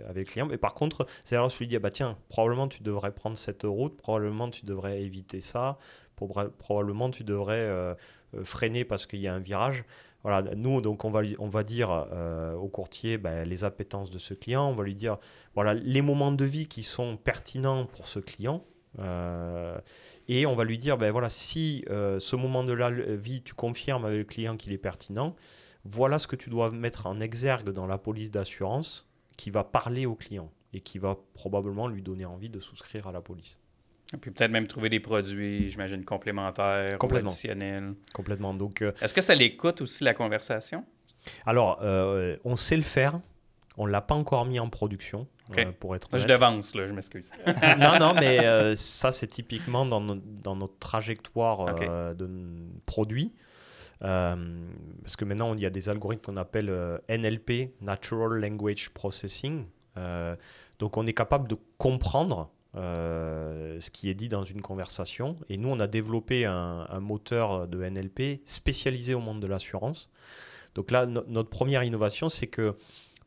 Speaker 1: avec le client. Mais par contre, Zelros lui dit bah tiens, probablement tu devrais prendre cette route, probablement tu devrais éviter ça, probablement tu devrais freiner parce qu'il y a un virage. Voilà, nous, donc on va dire au courtier les appétences de ce client, on va lui dire voilà, les moments de vie qui sont pertinents pour ce client. Et on va lui dire voilà, si ce moment de la vie, tu confirmes avec le client qu'il est pertinent, voilà ce que tu dois mettre en exergue dans la police d'assurance qui va parler au client et qui va probablement lui donner envie de souscrire à la police.
Speaker 3: Et puis peut-être même trouver des produits, j'imagine, complémentaires ou additionnels.
Speaker 1: Complètement. Donc,
Speaker 3: est-ce que ça l'écoute aussi, la conversation?
Speaker 1: Alors, on sait le faire. On ne l'a pas encore mis en production, pour être honnête.
Speaker 3: Je devance, là, je m'excuse.
Speaker 1: Non, mais ça, c'est typiquement dans notre trajectoire de produits. Parce que maintenant, il y a des algorithmes qu'on appelle NLP, Natural Language Processing. Donc, on est capable de comprendre ce qui est dit dans une conversation. Et nous, on a développé un moteur de NLP spécialisé au monde de l'assurance. Donc là, notre première innovation, c'est que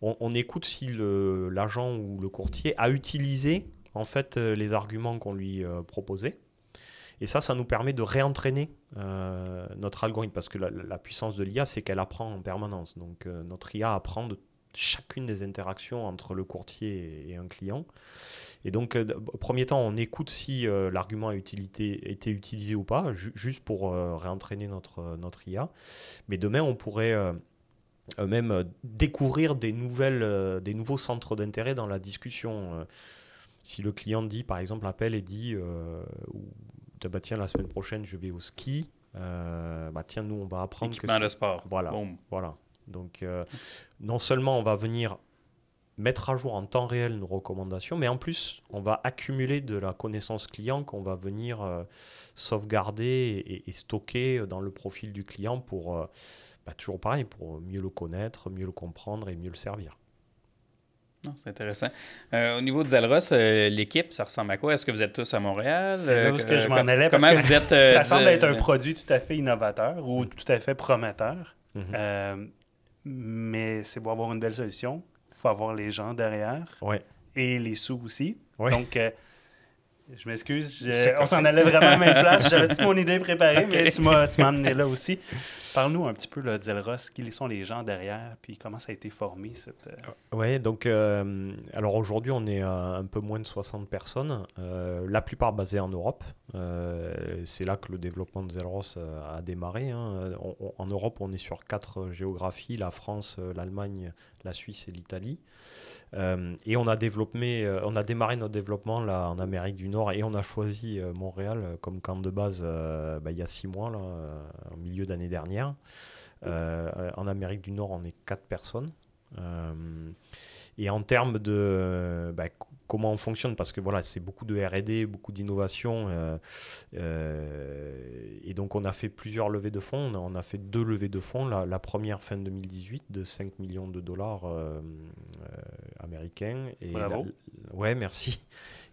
Speaker 1: on écoute si l'agent ou le courtier a utilisé en fait les arguments qu'on lui proposait. Et ça nous permet de réentraîner notre algorithme parce que la puissance de l'IA, c'est qu'elle apprend en permanence. Donc notre IA apprend de chacune des interactions entre le courtier et un client. Et donc, au premier temps, on écoute si l'argument a été utilisé ou pas, juste pour réentraîner notre IA. Mais demain, on pourrait même découvrir des nouveaux centres d'intérêt dans la discussion. Si le client dit, par exemple, appelle et dit bah, tiens, la semaine prochaine, je vais au ski. Tiens, nous, on va apprendre
Speaker 3: équipement de sport.
Speaker 1: Voilà. Donc, non seulement on va venir mettre à jour en temps réel nos recommandations, mais en plus, on va accumuler de la connaissance client qu'on va venir sauvegarder et stocker dans le profil du client pour, toujours pareil, pour mieux le connaître, mieux le comprendre et mieux le servir.
Speaker 3: C'est intéressant. Au niveau de Zelros, l'équipe, ça ressemble à quoi? Est-ce que vous êtes tous à Montréal?
Speaker 2: C'est là que je m'en allais.
Speaker 3: Comment vous êtes...
Speaker 2: ça semble être un produit tout à fait innovateur ou tout à fait prometteur. Mais c'est pour avoir une belle solution. Il faut avoir les gens derrière et les sous aussi. Ouais. Donc, je m'excuse. On s'en allait vraiment à la même place. J'avais toute mon idée préparée, mais tu m'as amené là aussi. Parle-nous un petit peu de Zelros. Qui sont les gens derrière puis comment ça a été formé?
Speaker 1: Oui, donc alors aujourd'hui, on est à un peu moins de 60 personnes, la plupart basées en Europe. C'est là que le développement de Zelros a démarré. En Europe, on est sur 4 géographies, la France, l'Allemagne, la Suisse et l'Italie. Et on a démarré notre développement là, en Amérique du Nord et on a choisi Montréal comme camp de base il y a 6 mois, là, au milieu d'année dernière. En Amérique du Nord, on est 4 personnes. Et en termes de comment on fonctionne, parce que voilà, c'est beaucoup de R&D, beaucoup d'innovation. Et donc, on a fait plusieurs levées de fonds. On a fait 2 levées de fonds. La première fin 2018 de 5 millions de dollars américains. Et
Speaker 2: bravo.
Speaker 1: Ouais, merci.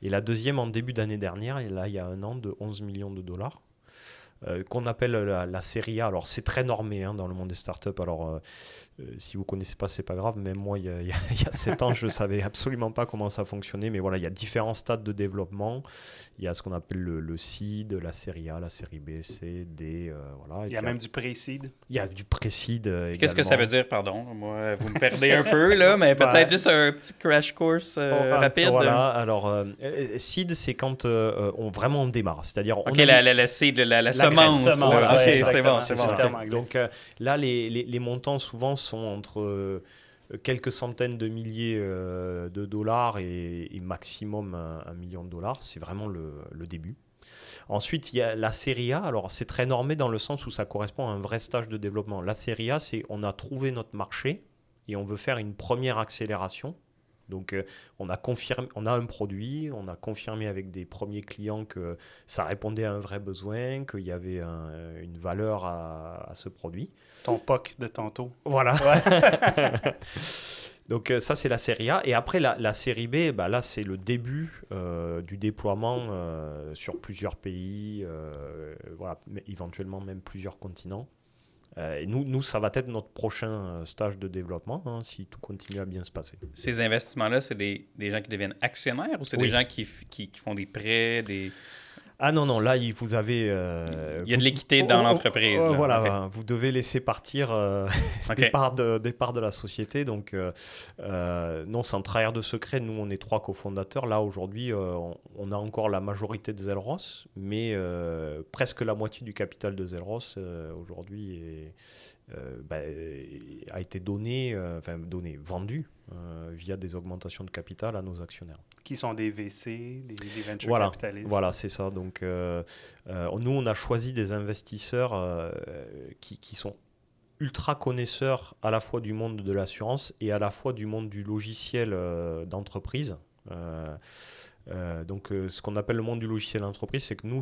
Speaker 1: Et la deuxième en début d'année dernière, et là, il y a 1 an, de 11 millions de dollars. Qu'on appelle la série A. Alors, c'est très normé dans le monde des startups. Alors, si vous ne connaissez pas, ce n'est pas grave. Même moi, il y a 7 ans, je ne savais absolument pas comment ça fonctionnait. Mais voilà, il y a différents stades de développement. Il y a ce qu'on appelle le seed, la série A, la série B, C, D. Voilà.
Speaker 2: Il y a même du pré-seed.
Speaker 1: Il y a du pré-seed également.
Speaker 3: Qu'est-ce que ça veut dire, pardon? Moi, vous me perdez un peu, là, mais peut-être juste un petit crash course rapide.
Speaker 1: Voilà, alors, seed, c'est quand on démarre. C'est-à-dire,
Speaker 3: la seed, la semence.
Speaker 2: C'est bon.
Speaker 1: Donc là, les montants souvent sont entre quelques centaines de milliers de dollars et maximum 1 million de dollars. C'est vraiment le début. Ensuite, il y a la série A. Alors, c'est très normé dans le sens où ça correspond à un vrai stage de développement. La série A, c'est on a trouvé notre marché et on veut faire une première accélération. Donc, on a un produit, on a confirmé avec des premiers clients que ça répondait à un vrai besoin, qu'il y avait une valeur à ce produit.
Speaker 2: Ton POC de tantôt.
Speaker 1: Voilà.
Speaker 2: Ouais.
Speaker 1: Donc ça, c'est la série A. Et après, la série B, bah, là, c'est le début du déploiement sur plusieurs pays, voilà, mais éventuellement même plusieurs continents. Et nous, ça va être notre prochain stage de développement, hein, si tout continue à bien se passer.
Speaker 3: Ces investissements-là, c'est des gens qui deviennent actionnaires ou c'est des gens qui font des prêts, des...
Speaker 1: Ah non, là, vous avez...
Speaker 3: il y a de l'équité dans l'entreprise.
Speaker 1: Voilà,
Speaker 3: Okay.
Speaker 1: vous devez laisser partir des parts de la société. Donc, non, sans trahir de secret, nous, on est 3 cofondateurs. Là, aujourd'hui, on a encore la majorité de Zelros, mais presque la moitié du capital de Zelros, aujourd'hui, a été vendu via des augmentations de capital à nos actionnaires.
Speaker 2: Qui sont des VC, des venture
Speaker 1: Voilà,
Speaker 2: capitalistes.
Speaker 1: voilà, c'est ça. Donc, nous, on a choisi des investisseurs qui sont ultra connaisseurs à la fois du monde de l'assurance et à la fois du monde du logiciel d'entreprise. Donc, ce qu'on appelle le monde du logiciel d'entreprise, c'est que nous,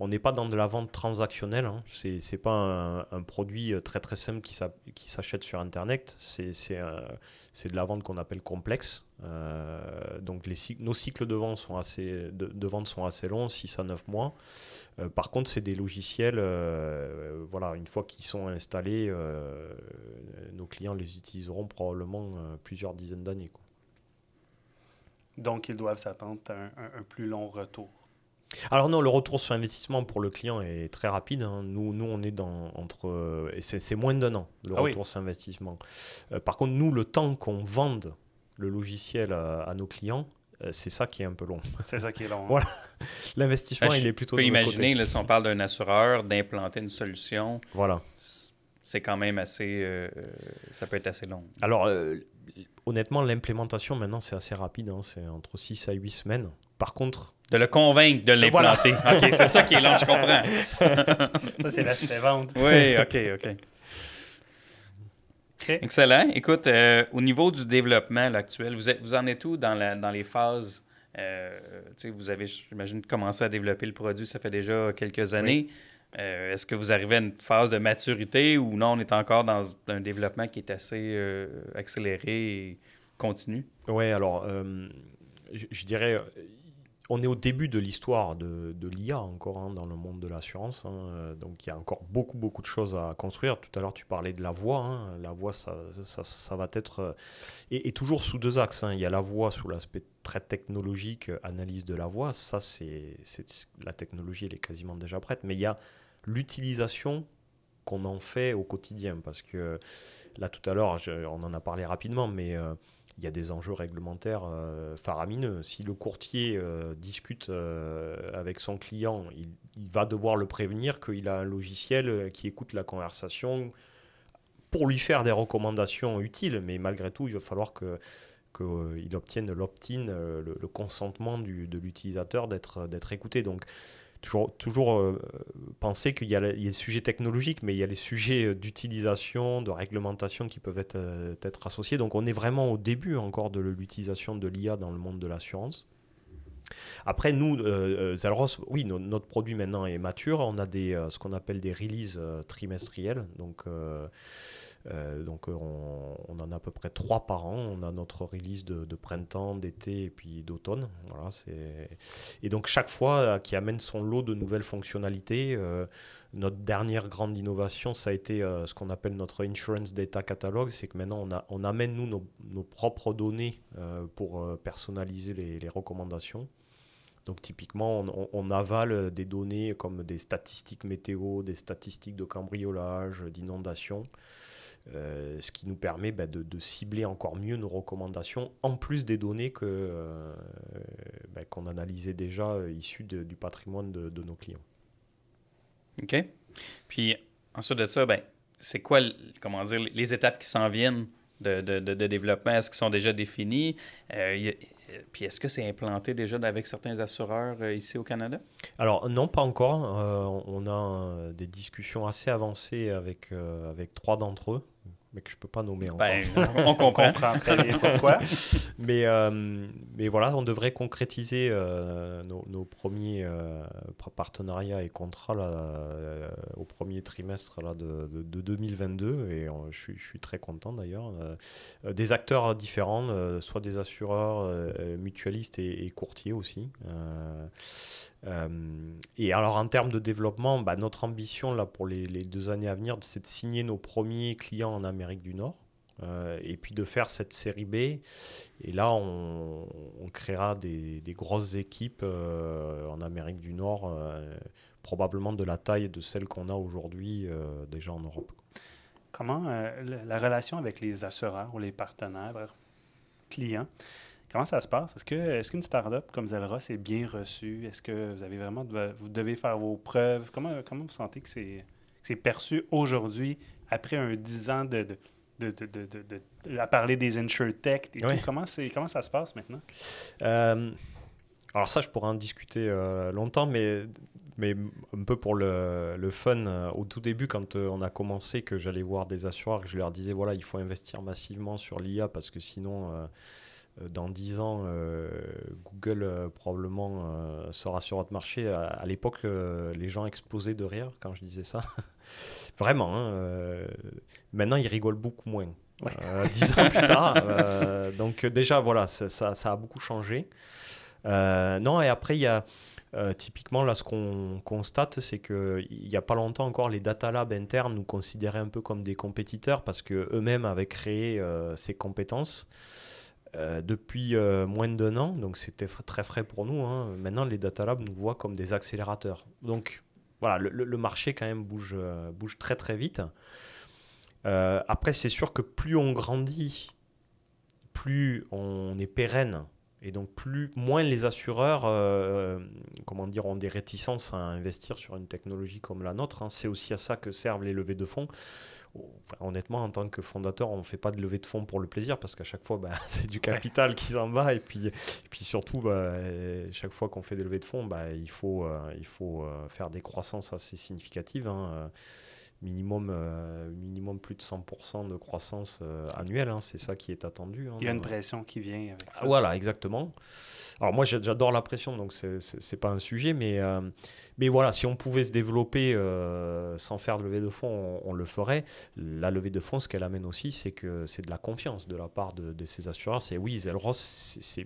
Speaker 1: on n'est pas dans de la vente transactionnelle. Hein. C'est pas un produit très très simple qui s'achète sur Internet. C'est de la vente qu'on appelle complexe. Donc, nos cycles de vente sont assez longs, 6 à 9 mois. Par contre, c'est des logiciels, voilà, une fois qu'ils sont installés, nos clients les utiliseront probablement plusieurs dizaines d'années, quoi.
Speaker 2: Donc, ils doivent s'attendre à un plus long retour.
Speaker 1: Alors non, le retour sur investissement pour le client est très rapide. Hein. Nous, on est et c'est moins d'1 an, le retour sur investissement. Par contre, nous, le temps qu'on vende le logiciel à nos clients, c'est ça qui est un peu long.
Speaker 2: C'est ça qui est long. Hein.
Speaker 1: Voilà. L'investissement, il est plutôt
Speaker 3: de l'autre côté.
Speaker 1: Je peux
Speaker 3: imaginer, là, si on parle d'un assureur, d'implanter une solution,
Speaker 1: voilà.
Speaker 3: C'est quand même assez... ça peut être assez long.
Speaker 1: Alors, honnêtement, l'implémentation, maintenant, c'est assez rapide. Hein. C'est entre 6 à 8 semaines. Par contre...
Speaker 3: De le convaincre de l'implanter. Voilà. OK, c'est ça qui est long, je comprends.
Speaker 2: Ça, c'est l'acheter-vente.
Speaker 3: Oui, OK. Excellent. Écoute, au niveau du développement là, actuel, vous en êtes où dans les phases? Vous avez, j'imagine, commencé à développer le produit, ça fait déjà quelques années. Oui. Est-ce que vous arrivez à une phase de maturité ou non, on est encore dans un développement qui est assez accéléré et continu?
Speaker 1: Oui, alors, je dirais, on est au début de l'histoire de l'IA encore hein, dans le monde de l'assurance. Hein, donc, il y a encore beaucoup de choses à construire. Tout à l'heure, tu parlais de la voix. Hein. La voix, ça va être... Et toujours sous 2 axes. Hein. Il y a la voix sous l'aspect très technologique, analyse de la voix. Ça, la technologie, elle est quasiment déjà prête. Mais il y a l'utilisation qu'on en fait au quotidien. Parce que là, tout à l'heure, on en a parlé rapidement, mais... il y a des enjeux réglementaires faramineux. Si le courtier discute avec son client, il va devoir le prévenir qu'il a un logiciel qui écoute la conversation pour lui faire des recommandations utiles. Mais malgré tout, il va falloir qu'il obtienne l'opt-in, le consentement de l'utilisateur d'être écouté. Donc, toujours penser qu'il y a les sujets technologiques, mais il y a les sujets d'utilisation, de réglementation qui peuvent être associés. Donc on est vraiment au début encore de l'utilisation de l'IA dans le monde de l'assurance. Après, nous, Zelros, oui, notre produit maintenant est mature. On a ce qu'on appelle des releases trimestrielles. Donc on en a à peu près 3 par an. On a notre release de printemps, d'été et puis d'automne. Voilà, et donc chaque fois qui amène son lot de nouvelles fonctionnalités. Notre dernière grande innovation, ça a été ce qu'on appelle notre Insurance Data Catalog. C'est que maintenant on amène nous nos propres données pour personnaliser les recommandations. Donc typiquement, on avale des données comme des statistiques météo, des statistiques de cambriolage, d'inondation. Ce qui nous permet de cibler encore mieux nos recommandations, en plus des données qu'on analysait déjà issues du patrimoine de nos clients.
Speaker 3: OK. Puis, ensuite de ça, c'est quoi, les étapes qui s'en viennent de développement? Est-ce qu'ils sont déjà définies? Puis est-ce que c'est implanté déjà avec certains assureurs ici au Canada?
Speaker 1: Alors non, pas encore. On a des discussions assez avancées avec 3 d'entre eux, mais que je ne peux pas nommer encore.
Speaker 3: Ben, on comprend.
Speaker 2: On comprend très bien pourquoi.
Speaker 1: Mais voilà, on devrait concrétiser nos premiers partenariats et contrats là, au premier trimestre là, de 2022. Et je suis très content d'ailleurs. Des acteurs différents, soit des assureurs, mutualistes et courtiers aussi. Et alors en termes de développement, notre ambition là, pour les 2 années à venir, c'est de signer nos premiers clients en Amérique du Nord. Et puis de faire cette série B. Et là, on créera des grosses équipes en Amérique du Nord, probablement de la taille de celle qu'on a aujourd'hui déjà en Europe.
Speaker 2: Comment la relation avec les assureurs ou les partenaires, clients, comment ça se passe? Est-ce qu'une start-up comme Zelros est bien reçue? Est-ce que vous avez vraiment vous devez faire vos preuves? Comment vous sentez que c'est perçu aujourd'hui, après 10 ans à parler des InsurTech et tout? Comment ça se passe maintenant?
Speaker 1: Alors ça, je pourrais en discuter longtemps, mais un peu pour le fun, au tout début, quand on a commencé, que j'allais voir des assureurs, que je leur disais, voilà, il faut investir massivement sur l'IA, parce que sinon, dans 10 ans, Google probablement sera sur votre marché. À l'époque, les gens explosaient de rire quand je disais ça. Vraiment, hein, maintenant, ils rigolent beaucoup moins. 10 ans plus tard. Donc déjà, voilà, ça a beaucoup changé. Non, et après, il y a typiquement, là, ce qu'on constate, c'est qu'il n'y a pas longtemps encore, les data labs internes nous considéraient un peu comme des compétiteurs parce qu'eux-mêmes avaient créé ces compétences depuis moins de 1 an. Donc, c'était très frais pour nous. Hein. Maintenant, les data labs nous voient comme des accélérateurs. Donc, voilà, le marché, quand même, bouge très, très vite. Après, c'est sûr que plus on grandit, plus on est pérenne. Et donc, moins les assureurs ont des réticences à investir sur une technologie comme la nôtre. Hein. C'est aussi à ça que servent les levées de fonds. Enfin, honnêtement, en tant que fondateur, on ne fait pas de levée de fonds pour le plaisir parce qu'à chaque fois, c'est du capital qui s'en va. Et puis surtout, chaque fois qu'on fait des levées de fonds, il faut faire des croissances assez significatives. Hein. Minimum plus de 100% de croissance annuelle, hein, c'est ça qui est attendu. Hein,
Speaker 2: il y a une pression qui vient avec ça.
Speaker 1: Voilà, exactement. Alors moi, j'adore la pression, donc c'est pas un sujet, mais voilà, si on pouvait se développer sans faire de levée de fonds, on le ferait. La levée de fonds, ce qu'elle amène aussi, c'est que c'est de la confiance de la part de ces assureurs. C'est oui, Zelros, c'est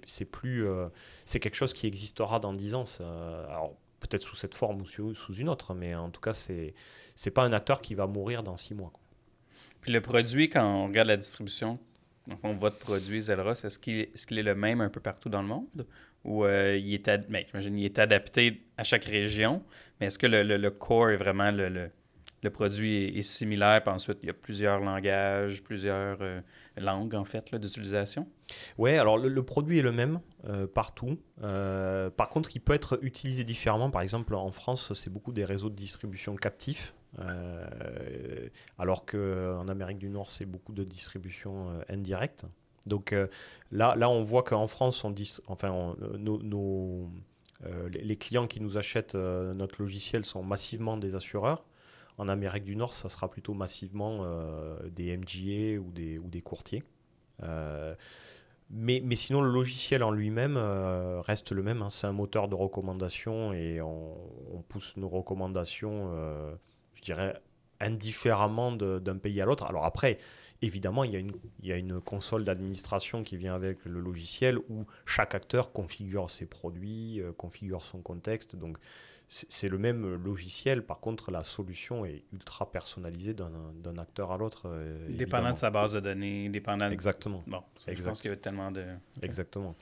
Speaker 1: quelque chose qui existera dans 10 ans. Alors, peut-être sous cette forme ou sous une autre, mais en tout cas, c'est pas un acteur qui va mourir dans 6 mois. Quoi.
Speaker 3: Puis le produit, quand on regarde la distribution, donc votre produit Zelros, est-ce qu'il est le même un peu partout dans le monde? Ou j'imagine qu'il est adapté à chaque région, mais est-ce que le core est vraiment le produit est similaire, puis ensuite il y a plusieurs langages, plusieurs langues en fait d'utilisation?
Speaker 1: Oui, alors le produit est le même partout. Par contre, il peut être utilisé différemment. Par exemple, en France, c'est beaucoup des réseaux de distribution captifs, alors qu'en Amérique du Nord, c'est beaucoup de distribution indirecte. Donc là, on voit qu'en France, les clients qui nous achètent notre logiciel sont massivement des assureurs. En Amérique du Nord, ça sera plutôt massivement des MGA ou des courtiers. Mais sinon, le logiciel en lui-même reste le même. Hein. C'est un moteur de recommandation et on pousse nos recommandations, je dirais, indifféremment d'un pays à l'autre. Alors après, évidemment, il y a une console d'administration qui vient avec le logiciel où chaque acteur configure ses produits, configure son contexte. Donc, c'est le même logiciel. Par contre, la solution est ultra personnalisée d'un acteur à l'autre.
Speaker 3: Dépendant de sa base de données, dépendant de...
Speaker 1: Exactement.
Speaker 3: Bon, je pense qu'il y a tellement de...
Speaker 1: Exactement.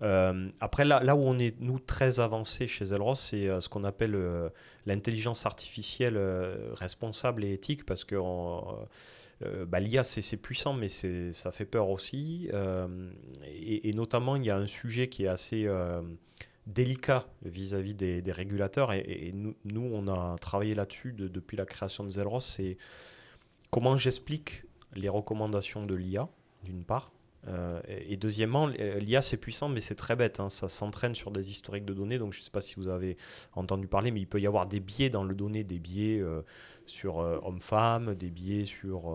Speaker 1: Après, là où on est, nous, très avancés chez Zelros, c'est ce qu'on appelle l'intelligence artificielle responsable et éthique, parce que l'IA, c'est puissant, mais ça fait peur aussi. Et notamment, il y a un sujet qui est assez... délicat vis-à-vis des régulateurs et nous on a travaillé là-dessus depuis la création de Zelros. C'est comment j'explique les recommandations de l'IA d'une part Et deuxièmement, l'IA c'est puissant, mais c'est très bête, hein. Ça s'entraîne sur des historiques de données. Donc je ne sais pas si vous avez entendu parler, mais il peut y avoir des biais dans le donné, des biais sur hommes-femmes, des biais sur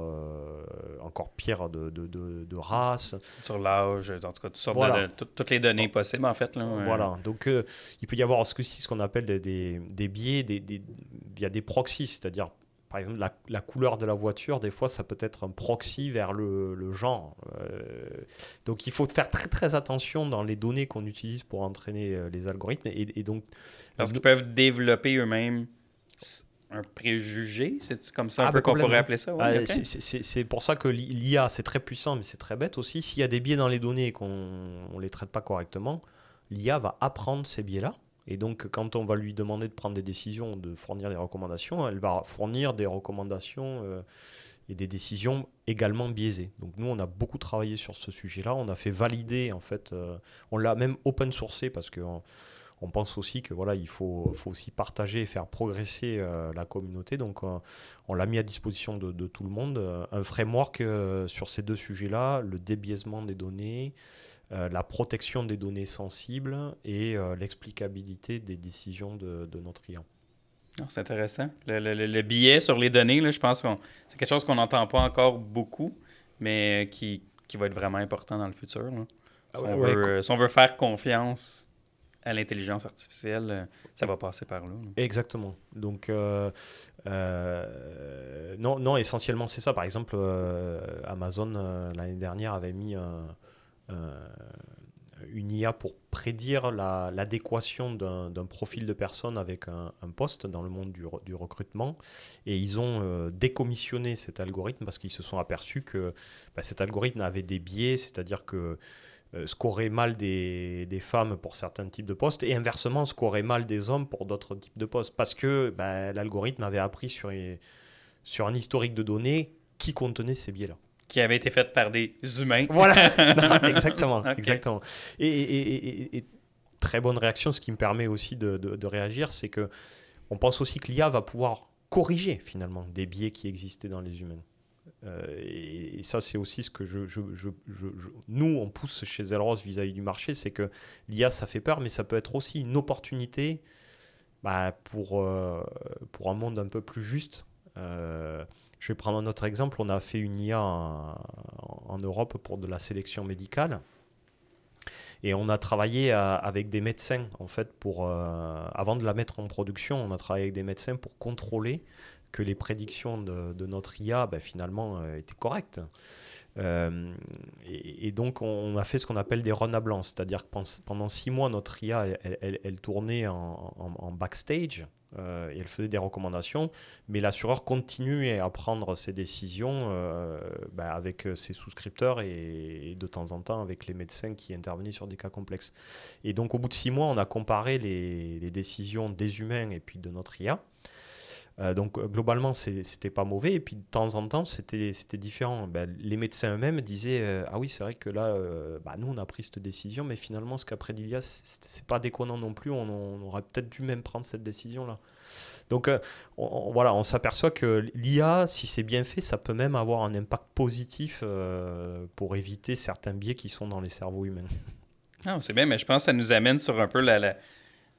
Speaker 1: encore pire de race.
Speaker 3: Sur l'âge, en tout cas,
Speaker 1: Voilà.
Speaker 3: toutes les données possibles, en fait. Là,
Speaker 1: Voilà. Donc il peut y avoir ce qu'on appelle des biais via des proxys, c'est-à-dire par exemple, la couleur de la voiture, des fois, ça peut être un proxy vers le genre. Donc, il faut faire très, très attention dans les données qu'on utilise pour entraîner les algorithmes. Et donc,
Speaker 3: parce qu'ils peuvent développer eux-mêmes un préjugé, c'est comme ça un peu qu'on pourrait appeler ça? Ouais, okay.
Speaker 1: C'est pour ça que l'IA, c'est très puissant, mais c'est très bête aussi. S'il y a des biais dans les données et qu'on ne les traite pas correctement, l'IA va apprendre ces biais-là. Et donc, quand on va lui demander de prendre des décisions, de fournir des recommandations, elle va fournir des recommandations et des décisions également biaisées. Donc, nous, on a beaucoup travaillé sur ce sujet-là. On a fait valider, en fait, on l'a même open sourcé parce qu'on pense aussi que voilà, il faut aussi partager et faire progresser la communauté. Donc, on l'a mis à disposition de tout le monde. Un framework sur ces deux sujets-là, le débiaisement des données, la protection des données sensibles et l'explicabilité des décisions de notre client.
Speaker 3: C'est intéressant. Le biais sur les données, là, je pense que c'est quelque chose qu'on n'entend pas encore beaucoup, mais qui va être vraiment important dans le futur. Là. Si on veut faire confiance à l'intelligence artificielle, ça va passer par là.
Speaker 1: Exactement. Donc, non, essentiellement, c'est ça. Par exemple, Amazon, l'année dernière, avait mis une IA pour prédire l'adéquation d'un profil de personne avec un poste dans le monde du recrutement. Et ils ont décommissionné cet algorithme parce qu'ils se sont aperçus que cet algorithme avait des biais, c'est-à-dire que scorait mal des femmes pour certains types de postes et inversement scorait mal des hommes pour d'autres types de postes parce que l'algorithme avait appris sur un historique de données qui contenait ces biais-là.
Speaker 3: Qui avait été faite par des humains.
Speaker 1: Voilà, non, exactement.
Speaker 3: Okay.
Speaker 1: Exactement. Et très bonne réaction, ce qui me permet aussi de réagir, c'est qu'on pense aussi que l'IA va pouvoir corriger finalement des biais qui existaient dans les humains. Et ça, c'est aussi ce que nous, on pousse chez Zelros vis-à-vis du marché, c'est que l'IA, ça fait peur, mais ça peut être aussi une opportunité pour un monde un peu plus juste. Je vais prendre un autre exemple. On a fait une IA en Europe pour de la sélection médicale. Et on a travaillé avec des médecins, en fait, avant de la mettre en production, on a travaillé avec des médecins pour contrôler que les prédictions de notre IA, finalement, étaient correctes. Et donc, on a fait ce qu'on appelle des runs à blanc. C'est-à-dire que pendant 6 mois, notre IA, elle tournait en backstage. Et elle faisait des recommandations, mais l'assureur continuait à prendre ses décisions avec ses souscripteurs et de temps en temps avec les médecins qui intervenaient sur des cas complexes. Et donc au bout de 6 mois, on a comparé les décisions des humains et puis de notre IA. Donc globalement, c'était pas mauvais, et puis de temps en temps, c'était différent. Les médecins eux-mêmes disaient ah oui, c'est vrai que là, nous on a pris cette décision, mais finalement, ce qu'a prédit l'IA, c'est pas déconnant non plus. On aurait peut-être dû même prendre cette décision-là. Donc on s'aperçoit que l'IA, si c'est bien fait, ça peut même avoir un impact positif pour éviter certains biais qui sont dans les cerveaux humains.
Speaker 3: Ah, c'est bien, mais je pense que ça nous amène sur un peu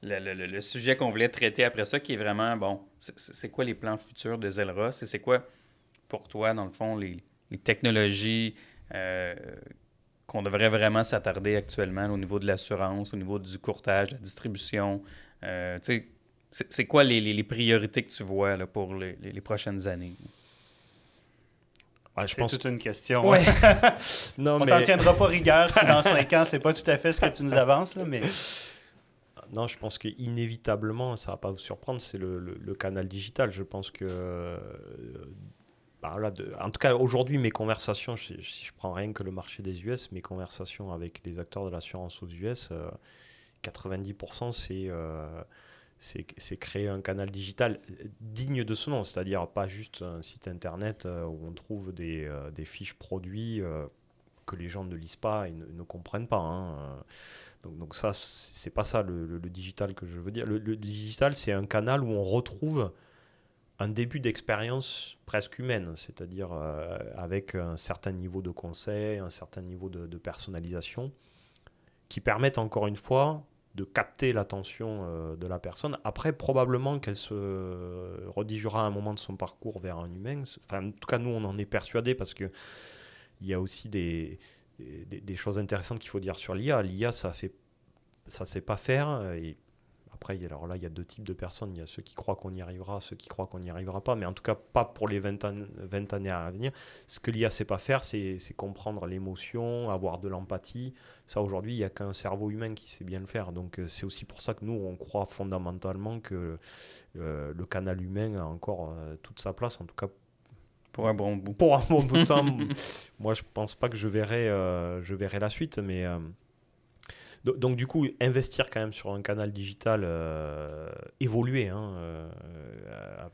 Speaker 3: le sujet qu'on voulait traiter après ça, qui est vraiment, c'est quoi les plans futurs de Zelros et c'est quoi, pour toi, dans le fond, les technologies qu'on devrait vraiment s'attarder actuellement au niveau de l'assurance, au niveau du courtage, de la distribution. C'est quoi les priorités que tu vois là, pour les prochaines années?
Speaker 2: Je pense toute une question.
Speaker 1: Ouais.
Speaker 2: On t'en tiendra pas rigueur si dans 5 ans, c'est pas tout à fait ce que tu nous avances, là, mais...
Speaker 1: Non, je pense qu'inévitablement, ça ne va pas vous surprendre, c'est le canal digital. Je pense que, en tout cas, aujourd'hui, mes conversations, si je prends rien que le marché des US, mes conversations avec les acteurs de l'assurance aux US, 90%, c'est créer un canal digital digne de ce nom, c'est-à-dire pas juste un site internet où on trouve des fiches produits que les gens ne lisent pas et ne comprennent pas. Hein. Donc ça, c'est pas ça le digital que je veux dire. Le digital, c'est un canal où on retrouve un début d'expérience presque humaine, c'est-à-dire avec un certain niveau de conseil, un certain niveau de personnalisation, qui permettent encore une fois de capter l'attention de la personne. Après, probablement qu'elle se redirigera à un moment de son parcours vers un humain. Enfin, en tout cas, nous, on en est persuadés parce qu'il y a aussi des choses intéressantes qu'il faut dire sur l'IA. L'IA, ça ne sait pas faire. Et après, alors là, il y a deux types de personnes. Il y a ceux qui croient qu'on y arrivera, ceux qui croient qu'on n'y arrivera pas. Mais en tout cas, pas pour les 20 années à venir. Ce que l'IA ne sait pas faire, c'est comprendre l'émotion, avoir de l'empathie. Ça, aujourd'hui, il n'y a qu'un cerveau humain qui sait bien le faire. Donc, c'est aussi pour ça que nous, on croit fondamentalement que le canal humain a encore toute sa place. En tout cas,
Speaker 3: pour un bon bout.
Speaker 1: Pour un bon bout de temps. Moi, je ne pense pas que je verrai la suite. Mais... donc du coup, investir quand même sur un canal digital évolué,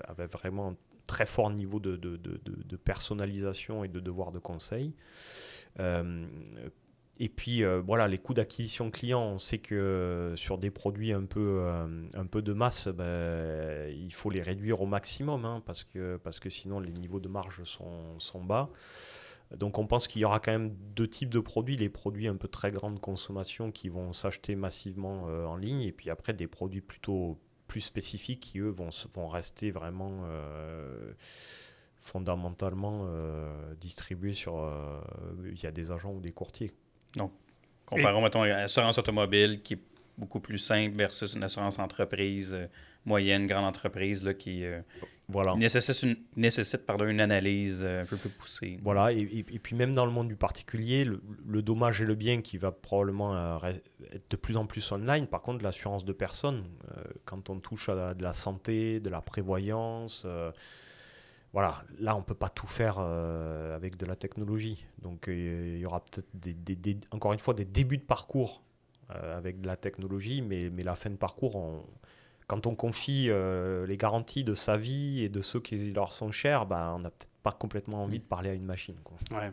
Speaker 1: avec vraiment un très fort niveau de personnalisation et de devoir de conseil. Et puis, voilà, les coûts d'acquisition client, on sait que sur des produits un peu de masse, il faut les réduire au maximum, parce que sinon les niveaux de marge sont bas. Donc on pense qu'il y aura quand même deux types de produits, les produits un peu très grande consommation qui vont s'acheter massivement en ligne, et puis après des produits plutôt plus spécifiques qui eux vont rester vraiment fondamentalement distribués via des agents ou des courtiers.
Speaker 3: Donc comparons mettons l'assurance automobile qui est beaucoup plus simple versus une assurance entreprise moyenne, grande entreprise là, qui
Speaker 1: voilà.
Speaker 3: nécessite une analyse un peu plus poussée.
Speaker 1: Voilà, et puis même dans le monde du particulier, le dommage et le bien qui va probablement être de plus en plus online. Par contre, l'assurance de personnes, quand on touche à de la santé, de la prévoyance, voilà, là on ne peut pas tout faire avec de la technologie. Donc il y aura peut-être encore une fois des débuts de parcours avec de la technologie, mais la fin de parcours, quand on confie les garanties de sa vie et de ceux qui leur sont chers, on n'a peut-être pas complètement envie de parler à une machine, quoi.
Speaker 2: Ouais.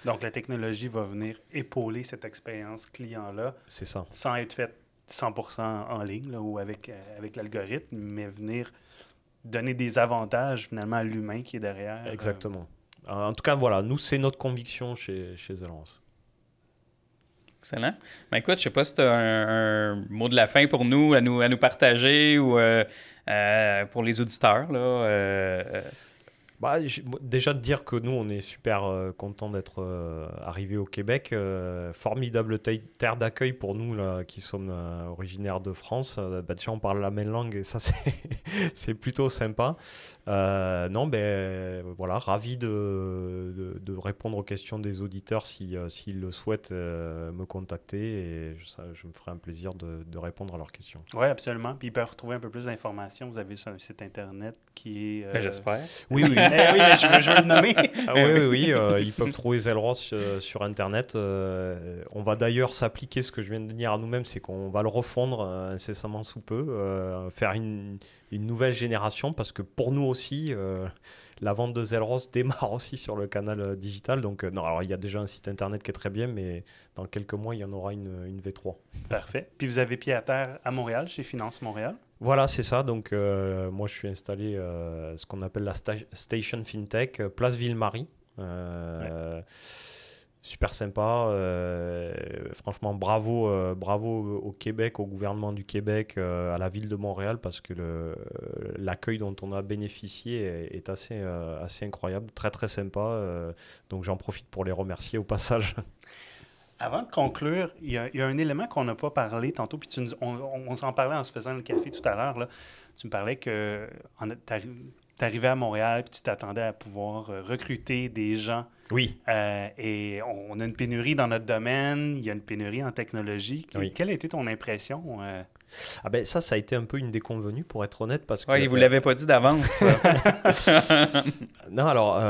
Speaker 2: Donc la technologie va venir épauler cette expérience client-là.
Speaker 1: C'est ça.
Speaker 2: Sans être faite 100% en ligne là, ou avec l'algorithme, mais venir donner des avantages finalement à l'humain qui est derrière.
Speaker 1: Exactement. En tout cas, voilà, nous, c'est notre conviction chez Zelrance.
Speaker 3: Excellent. Ben écoute, je ne sais pas si tu as un mot de la fin pour nous, à nous partager ou pour les auditeurs. Là,
Speaker 1: déjà de dire que nous, on est super contents d'être arrivés au Québec. Formidable terre d'accueil pour nous là, qui sommes originaires de France. Déjà, on parle la même langue et ça, c'est plutôt sympa. Voilà, ravi de répondre aux questions des auditeurs s'ils le souhaitent me contacter et je me ferai un plaisir de répondre à leurs questions.
Speaker 2: Oui, absolument. Puis ils peuvent retrouver un peu plus d'informations. Vous avez un site internet qui est...
Speaker 3: J'espère.
Speaker 1: Oui.
Speaker 2: Oui, mais je veux le nommer.
Speaker 1: Oui. Ils peuvent trouver Zelrance sur Internet. On va d'ailleurs s'appliquer ce que je viens de dire à nous-mêmes, c'est qu'on va le refondre incessamment sous peu, faire une nouvelle génération, parce que pour nous aussi, la vente de Zelrance démarre aussi sur le canal digital. Donc, alors il y a déjà un site Internet qui est très bien, mais dans quelques mois, il y en aura une V3.
Speaker 2: Parfait. Puis vous avez pied à terre à Montréal, chez Finance Montréal.
Speaker 1: Voilà, c'est ça. Donc, moi, je suis installé ce qu'on appelle la Station FinTech, place Ville-Marie. Super sympa. Franchement, bravo au Québec, au gouvernement du Québec, à la ville de Montréal, parce que l'accueil dont on a bénéficié est assez incroyable, très très sympa. Donc, j'en profite pour les remercier au passage.
Speaker 2: Avant de conclure, il y a un élément qu'on n'a pas parlé tantôt, puis on s'en parlait en se faisant le café tout à l'heure. Là. Tu me parlais que tu arrivais à Montréal, puis tu t'attendais à pouvoir recruter des gens.
Speaker 1: Oui.
Speaker 2: Et on a une pénurie dans notre domaine, il y a une pénurie en technologie.
Speaker 1: Oui.
Speaker 2: Quelle a été ton impression?
Speaker 1: Ça a été un peu une déconvenue, pour être honnête, parce que...
Speaker 3: Oui, ils ne vous l'avaient pas dit d'avance.
Speaker 1: Non, alors,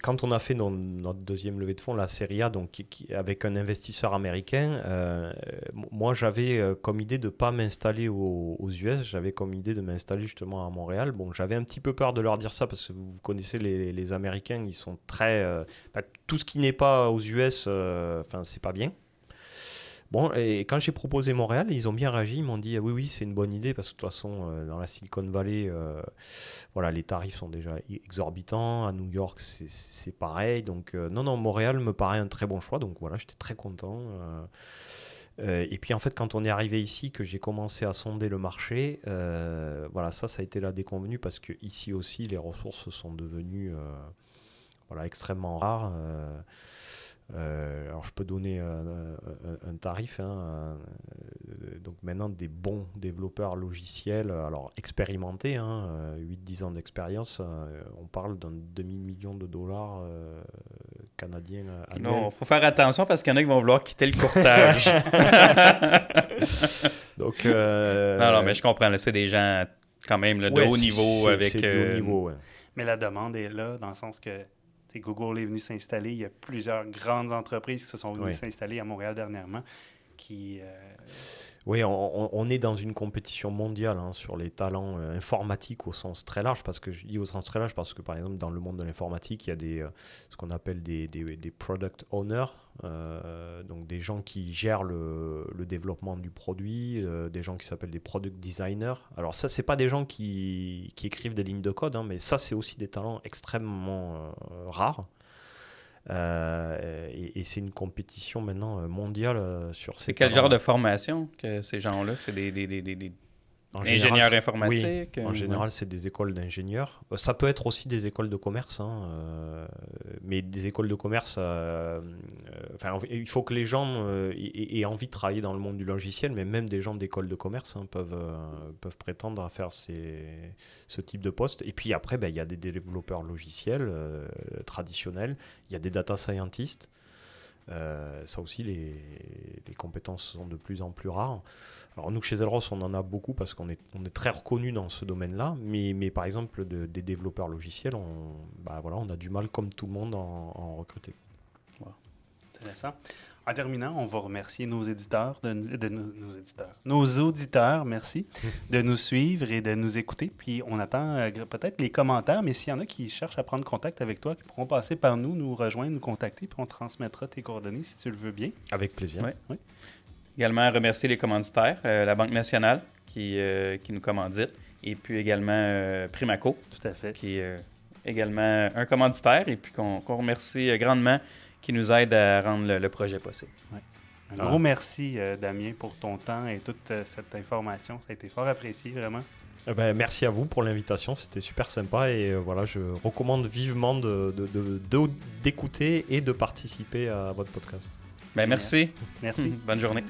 Speaker 1: quand on a fait notre deuxième levée de fonds, la Série A, donc, avec un investisseur américain, moi, j'avais comme idée de ne pas m'installer aux US, j'avais comme idée de m'installer justement à Montréal. Bon, j'avais un petit peu peur de leur dire ça, parce que vous connaissez les Américains, ils sont très... tout ce qui n'est pas aux US, c'est pas bien. Bon, et quand j'ai proposé Montréal, ils ont bien réagi. Ils m'ont dit oui, c'est une bonne idée parce que de toute façon, dans la Silicon Valley, voilà, les tarifs sont déjà exorbitants. À New York, c'est pareil. Donc, non, Montréal me paraît un très bon choix. Donc, voilà, j'étais très content. Et puis, en fait, quand on est arrivé ici, que j'ai commencé à sonder le marché, voilà, ça a été la déconvenue parce que ici aussi, les ressources sont devenues voilà, extrêmement rares. Alors je peux donner un tarif, hein, donc maintenant des bons développeurs logiciels, alors expérimentés, hein, 8-10 ans d'expérience, on parle d'un demi-million de dollars canadiens annuels.
Speaker 3: Non, il faut faire attention parce qu'il y en a qui vont vouloir quitter le courtage.
Speaker 1: Donc,
Speaker 3: non, mais je comprends, là, c'est des gens quand même là, de haut niveau.
Speaker 1: C'est de haut niveau, ouais.
Speaker 2: Mais la demande est là dans le sens que Google est venu s'installer. Il y a plusieurs grandes entreprises qui se sont venues s'installer à Montréal dernièrement.
Speaker 1: Oui, on est dans une compétition mondiale hein, sur les talents informatiques au sens très large. Parce que je dis au sens très large parce que, par exemple, dans le monde de l'informatique, il y a ce qu'on appelle des product owners, donc des gens qui gèrent le développement du produit, des gens qui s'appellent des product designers. Alors ça, c'est pas des gens qui écrivent des lignes de code, hein, mais ça, c'est aussi des talents extrêmement rares. Et c'est une compétition maintenant mondiale sur ces
Speaker 3: C'est quel genre de formation que ces gens-là? C'est des ingénieurs informatiques?
Speaker 1: Oui, en général, c'est des écoles d'ingénieurs. Ça peut être aussi des écoles de commerce, hein, mais des écoles de commerce, il faut que les gens aient envie de travailler dans le monde du logiciel, mais même des gens d'école de commerce hein, peuvent prétendre à faire ce type de poste. Et puis après, il y a des développeurs logiciels traditionnels, il y a des data scientists. Ça aussi, les compétences sont de plus en plus rares. Alors nous, chez Elros, on en a beaucoup parce qu'on est très reconnus dans ce domaine-là, mais par exemple, des développeurs logiciels, on a du mal, comme tout le monde, à en recruter.
Speaker 2: Wow. Intéressant. En terminant, on va remercier nos éditeurs, nos auditeurs, merci, de nous suivre et de nous écouter. Puis on attend peut-être les commentaires, mais s'il y en a qui cherchent à prendre contact avec toi, qui pourront passer par nous rejoindre, nous contacter, puis on transmettra tes coordonnées si tu le veux bien.
Speaker 1: Avec plaisir.
Speaker 2: Oui.
Speaker 3: Également, remercier les commanditaires, la Banque nationale qui nous commandite, et puis également Primaco,
Speaker 2: tout à fait,
Speaker 3: qui est également un commanditaire, et puis qu'on remercie grandement, qui nous aide à rendre le projet possible.
Speaker 2: Ouais. Un gros merci, Damien, pour ton temps et toute cette information. Ça a été fort apprécié, vraiment.
Speaker 1: Merci à vous pour l'invitation, c'était super sympa et voilà, je recommande vivement d'écouter et de participer à votre podcast.
Speaker 3: Merci.
Speaker 2: Merci.
Speaker 3: Bonne journée.